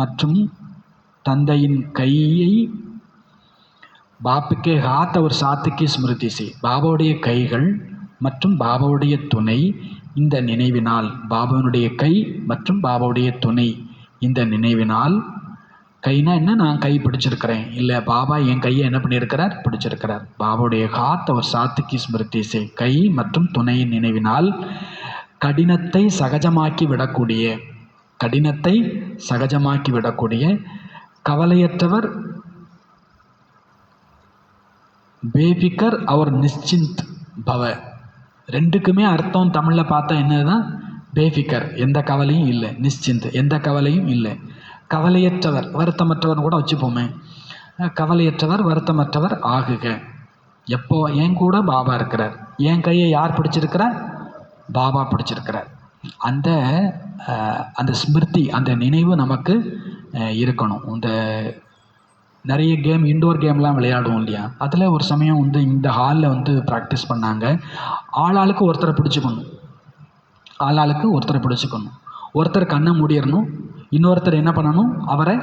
மற்றும் தந்தையின் கையை, பாப்புக்கே ஹாத் அவர் சாத்துக்கு ஸ்மிருதி செய், பாபாவுடைய கைகள் மற்றும் பாபாவுடைய துணை இந்த நினைவினால், பாபாவுடைய கை மற்றும் பாபாவுடைய துணை இந்த நினைவினால். கைனா என்ன? நான் கை பிடிச்சிருக்கிறேன் இல்லை, பாபா என் கையை என்ன பண்ணியிருக்கிறார்? பிடிச்சிருக்கிறார். பாபாவுடைய ஹாத் அவர் சாத்துக்கு ஸ்மிருதி செய், கை மற்றும் துணையின் நினைவினால் கடினத்தை சகஜமாக்கி விடக்கூடிய கவலையற்றவர், பேபிக்கர் அவர் நிச்சிந்த் பவ. ரெண்டுக்குமே அர்த்தம் தமிழில் பார்த்தா என்னதுதான்? பேபிக்கர் எந்த கவலையும் இல்லை, நிச்சிந்த் எந்த கவலையும் இல்லை. கவலையற்றவர், வருத்தமற்றவர் கூட வச்சுப்போமே. கவலையற்றவர், வருத்தமற்றவர் ஆகுக. எப்போ? என் கூட பாபா இருக்கிறார். என் கையை யார் பிடிச்சிருக்கிறார்? பாபா பிடிச்சிருக்கிறார். அந்த ஸ்மிருதி, அந்த நினைவு நமக்கு இருக்கணும். இந்த நிறைய கேம், இன்டோர் கேம்லாம் விளையாடுவோம் இல்லையா, அதில் ஒரு சமயம் இந்த ஹாலில் ப்ராக்டிஸ் பண்ணாங்க. ஆளாளுக்கு ஒருத்தரை பிடிச்சிக்கணும். ஒருத்தர் கண்ணை மூடிடணும், இன்னொருத்தர் என்ன பண்ணணும்? அவரை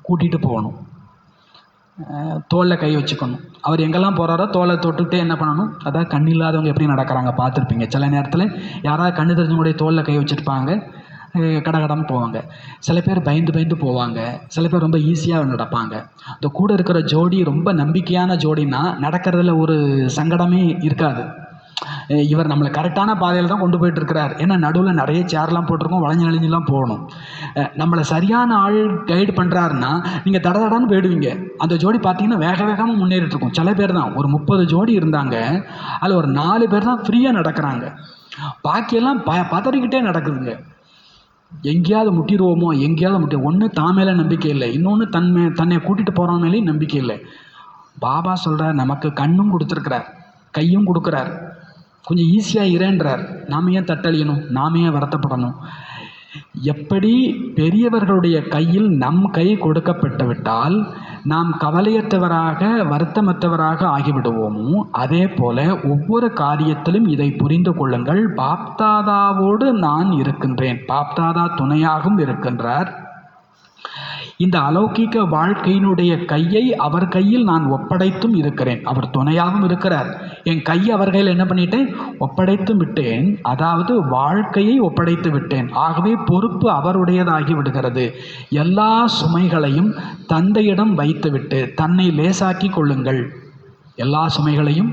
கூட்டிகிட்டு போகணும். தோளில் கை வச்சுக்கணும். அவர் எங்கெல்லாம் போகிறாரோ தோலை தொட்டுக்கிட்டே என்ன பண்ணணும்? அதாவது கண் இல்லாதவங்க எப்படி நடக்கிறாங்க பார்த்துருப்பீங்க. சில நேரத்தில் யாராவது கண்ணு தெரிஞ்சவங்களுடைய தோளில் கை வச்சுருப்பாங்க, கடகடன்னு போவாங்க. சில பேர் பயந்து போவாங்க, சில பேர் ரொம்ப ஈஸியாக நடப்பாங்க. இந்த கூட இருக்கிற ஜோடி ரொம்ப நம்பிக்கையான ஜோடினா நடக்கிறதுல ஒரு சங்கடமே இருக்காது. இவர் நம்மளை கரெக்டான பாதையில் தான் கொண்டு போயிட்டு இருக்கிறார். ஏன்னா நடுவில் நிறைய சேர்லாம் போட்டிருக்கோம், வளைஞ்சு நெளிஞ்செல்லாம் போகணும். நம்மளை சரியான ஆள் கைடு பண்ணுறாருன்னா நீங்கள் தடன்னு போயிடுவீங்க. அந்த ஜோடி பார்த்தீங்கன்னா வேக வேகமாக முன்னேறிட்டு இருக்கும். சில பேர் தான் ஒரு 30 ஜோடி இருந்தாங்க, அதில் ஒரு 4 பேர் தான் ஃப்ரீயாக நடக்கிறாங்க. பாக்கியெல்லாம் பதறிக்கிட்டே நடக்குதுங்க. எங்கேயாவது முட்டிடுவோமோ, எங்கேயாவது ஒன்று தான் மேலே நம்பிக்கை இல்லை, இன்னொன்று தன்னை கூட்டிகிட்டு போகிறவன் மேலேயும் நம்பிக்கை இல்லை. பாபா சொல்கிறார், நமக்கு கண்ணும் கொடுத்துருக்கிறார், கையும் கொடுக்குறார், கொஞ்சம் ஈஸியாக இரேன்றார். நாம் ஏன் தட்டழியணும், நாம் ஏன் வருத்தப்படணும்? எப்படி பெரியவர்களுடைய கையில் நம் கை கொடுக்கப்பட்டு விட்டால் நாம் கவலையற்றவராக வருத்தமற்றவராக ஆகிவிடுவோமோ, அதே போல ஒவ்வொரு காரியத்திலும் இதை புரிந்து கொள்ளுங்கள். பாப்தாதாவோடு நான் இருக்கின்றேன், பாப்தாதா துணையாகவும் இருக்கின்றார். இந்த அலௌகிக வாழ்க்கையினுடைய கையை அவர் கையில் நான் ஒப்படைத்தும் இருக்கிறேன். அவர் துணையாகவும் இருக்கிறார். என் கையை அவர் கையில் என்ன பண்ணிட்டேன், ஒப்படைத்தும் விட்டேன். அதாவது வாழ்க்கையை ஒப்படைத்து விட்டேன். ஆகவே பொறுப்பு அவருடையதாகி விடுகிறது. எல்லா சுமைகளையும் தந்தையிடம் வைத்துவிட்டு தன்னை லேசாக்கி கொள்ளுங்கள். எல்லா சுமைகளையும்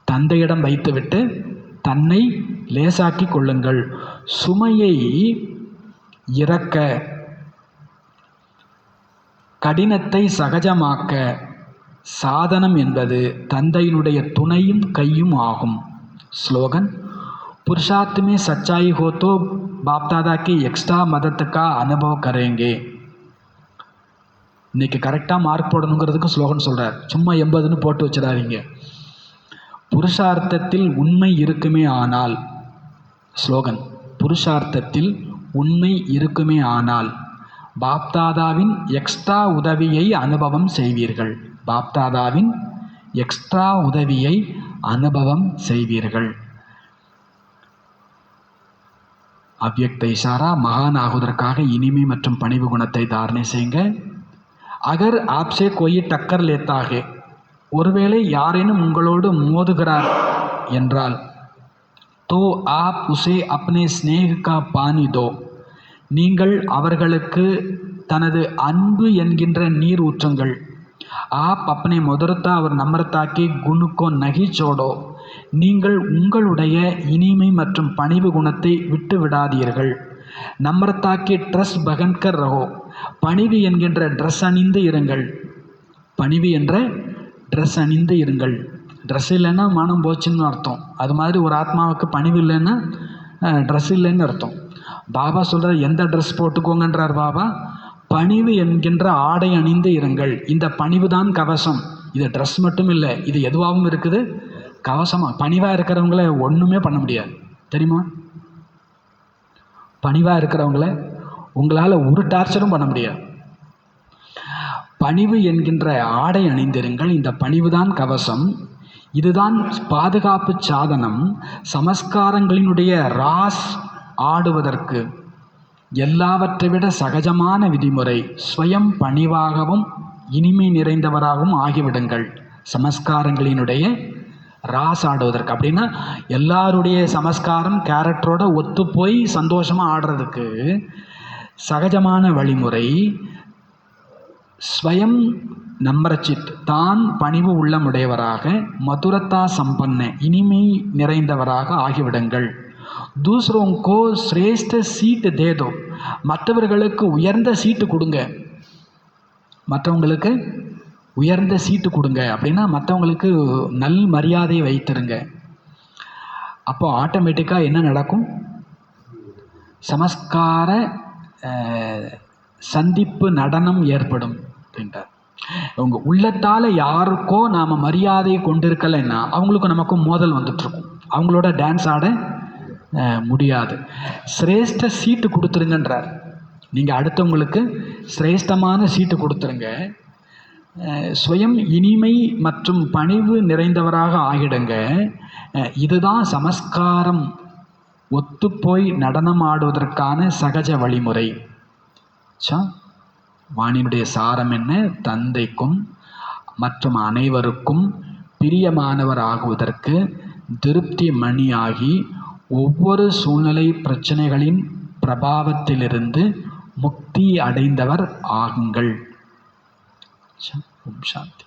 தந்தையிடம் வைத்துவிட்டு தன்னை லேசாக்கி கொள்ளுங்கள். சுமையை இறக்க, கடினத்தை சகஜமாக்க சாதனம் என்பது தந்தையினுடைய துணையும் கையும் ஆகும். ஸ்லோகன்: புருஷார்த் में सच्चाई हो तो बाप दादा की एक्स्ट्रा मदद का अनुभव करेंगे. இன்னைக்கு கரெக்டாக மார்க் போடணுங்கிறதுக்கு ஸ்லோகன் சொல்கிறார். சும்மா 80ன்னு போட்டு வச்சிடாதீங்க. புருஷார்த்தத்தில் உண்மை இருக்குமே ஆனால், ஸ்லோகன், புருஷார்த்தத்தில் உண்மை இருக்குமே ஆனால் பாப்தாதாவின் எக்ஸ்ட்ரா உதவியை அனுபவம் செய்வீர்கள். பாப்தாதாவின் எக்ஸ்ட்ரா உதவியை அனுபவம் செய்வீர்கள். அவ்யக்த இஷாரா. மகான் ஆகுவதற்காக இனிமை மற்றும் பணிவு குணத்தை தாரணை செய்யுங்க. அகர் ஆப்சே கோயி டக்கர் லேத்தாக, ஒருவேளை யாரேனும் உங்களோடு மோதுகிறார் என்றால், தோ ஆப் உசே அப்னே ஸ்நேஹ் கா பானி தோ, நீங்கள் அவர்களுக்கு தனது அன்பு என்கின்ற நீர் ஊற்றுங்கள். ஆப் அப்னே மதுரத்தா அவர் நம்ரத்தாக்கி குணுக்கோ நகி சோடோ, நீங்கள் உங்களுடைய இனிமை மற்றும் பணிவு குணத்தை விட்டு விடாதீர்கள். நம்ரத்தாக்கி ட்ரெஸ் பகன்கர் ரஹோ, பணிவு என்கின்ற ட்ரெஸ் அணிந்து இருங்கள். பணிவு என்ற ட்ரெஸ் அணிந்து இருங்கள். ட்ரெஸ் இல்லைன்னா மானம் போச்சுன்னு அர்த்தம். அது மாதிரி ஒரு ஆத்மாவுக்கு பணிவு இல்லைன்னா ட்ரெஸ் இல்லைன்னு அர்த்தம். பாபா சொல்கிறார், எந்த ட்ரெஸ் போட்டுக்கோங்கன்றார் பாபா? பணிவு என்கின்ற ஆடை அணிந்து இருங்கள். இந்த பணிவு தான் கவசம். இது ட்ரெஸ் மட்டும் இல்லை, இது எதுவாகவும் இருக்குது, கவசமாக. பணிவாக இருக்கிறவங்கள ஒன்றுமே பண்ண முடியாது, தெரியுமா? பணிவாக இருக்கிறவங்கள உங்களால் ஒரு டார்ச்சரும் பண்ண முடியாது. பணிவு என்கின்ற ஆடை அணிந்திருங்கள். இந்த பணிவு தான் கவசம். இதுதான் பாதுகாப்பு சாதனம். சமஸ்காரங்களினுடைய ராஸ் ஆடுவதற்கு எல்லாவற்றை விட சகஜமான விதிமுறை ஸ்வயம் பணிவாகவும் இனிமை நிறைந்தவராகவும் ஆகிவிடுங்கள். சமஸ்காரங்களினுடைய ராஸ் ஆடுவதற்கு அப்படின்னா எல்லாருடைய சமஸ்காரம் கேரக்டரோட ஒத்து போய் சந்தோஷமாக ஆடுறதுக்கு சகஜமான வழிமுறை ஸ்வயம் நம்ரச்சித், தான் பணிவு உள்ளமுடையவராக, மதுரத்தா சம்பன்ன இனிமை நிறைந்தவராக ஆகிவிடுங்கள். தூசரோங்கோ சிரேஷ்ட சீட்டு தேதோ, மற்றவர்களுக்கு உயர்ந்த சீட்டு கொடுங்க. மற்றவங்களுக்கு உயர்ந்த சீட்டு கொடுங்க அப்படின்னா மற்றவங்களுக்கு நல் மரியாதையை வைத்திருங்க. அப்போ ஆட்டோமேட்டிக்காக என்ன நடக்கும்? சமஸ்கார சந்திப்பு நடனம் ஏற்படும் அப்படின்றார். உங்கள் உள்ளத்தால் யாருக்கோ நாம் மரியாதையை கொண்டிருக்கலைன்னா அவங்களுக்கும் நமக்கும் மோதல் வந்துட்டுருக்கும். அவங்களோட டான்ஸ் ஆட முடியாது. சிரேஷ்ட சீட்டு கொடுத்துருங்கன்றார். நீங்கள் அடுத்தவங்களுக்கு சிரேஷ்டமான சீட்டு கொடுத்துருங்க. சுயம் இனிமை மற்றும் பணிவு நிறைந்தவராக ஆகிடுங்க. இதுதான் சமஸ்காரம் ஒத்துப்போய் நடனம் ஆடுவதற்கான சகஜ வழிமுறை. வாணியினுடைய சாரம் என்ன? தந்தைக்கும் மற்றும் அனைவருக்கும் பிரியமானவர் ஆகுவதற்கு திருப்தி மணியாகி ஒவ்வொரு சூழ்நிலை பிரச்சனைகளின் பிரபாவத்திலிருந்து முக்தி அடைந்தவர் ஆகுங்கள். ஓம் சாந்தி.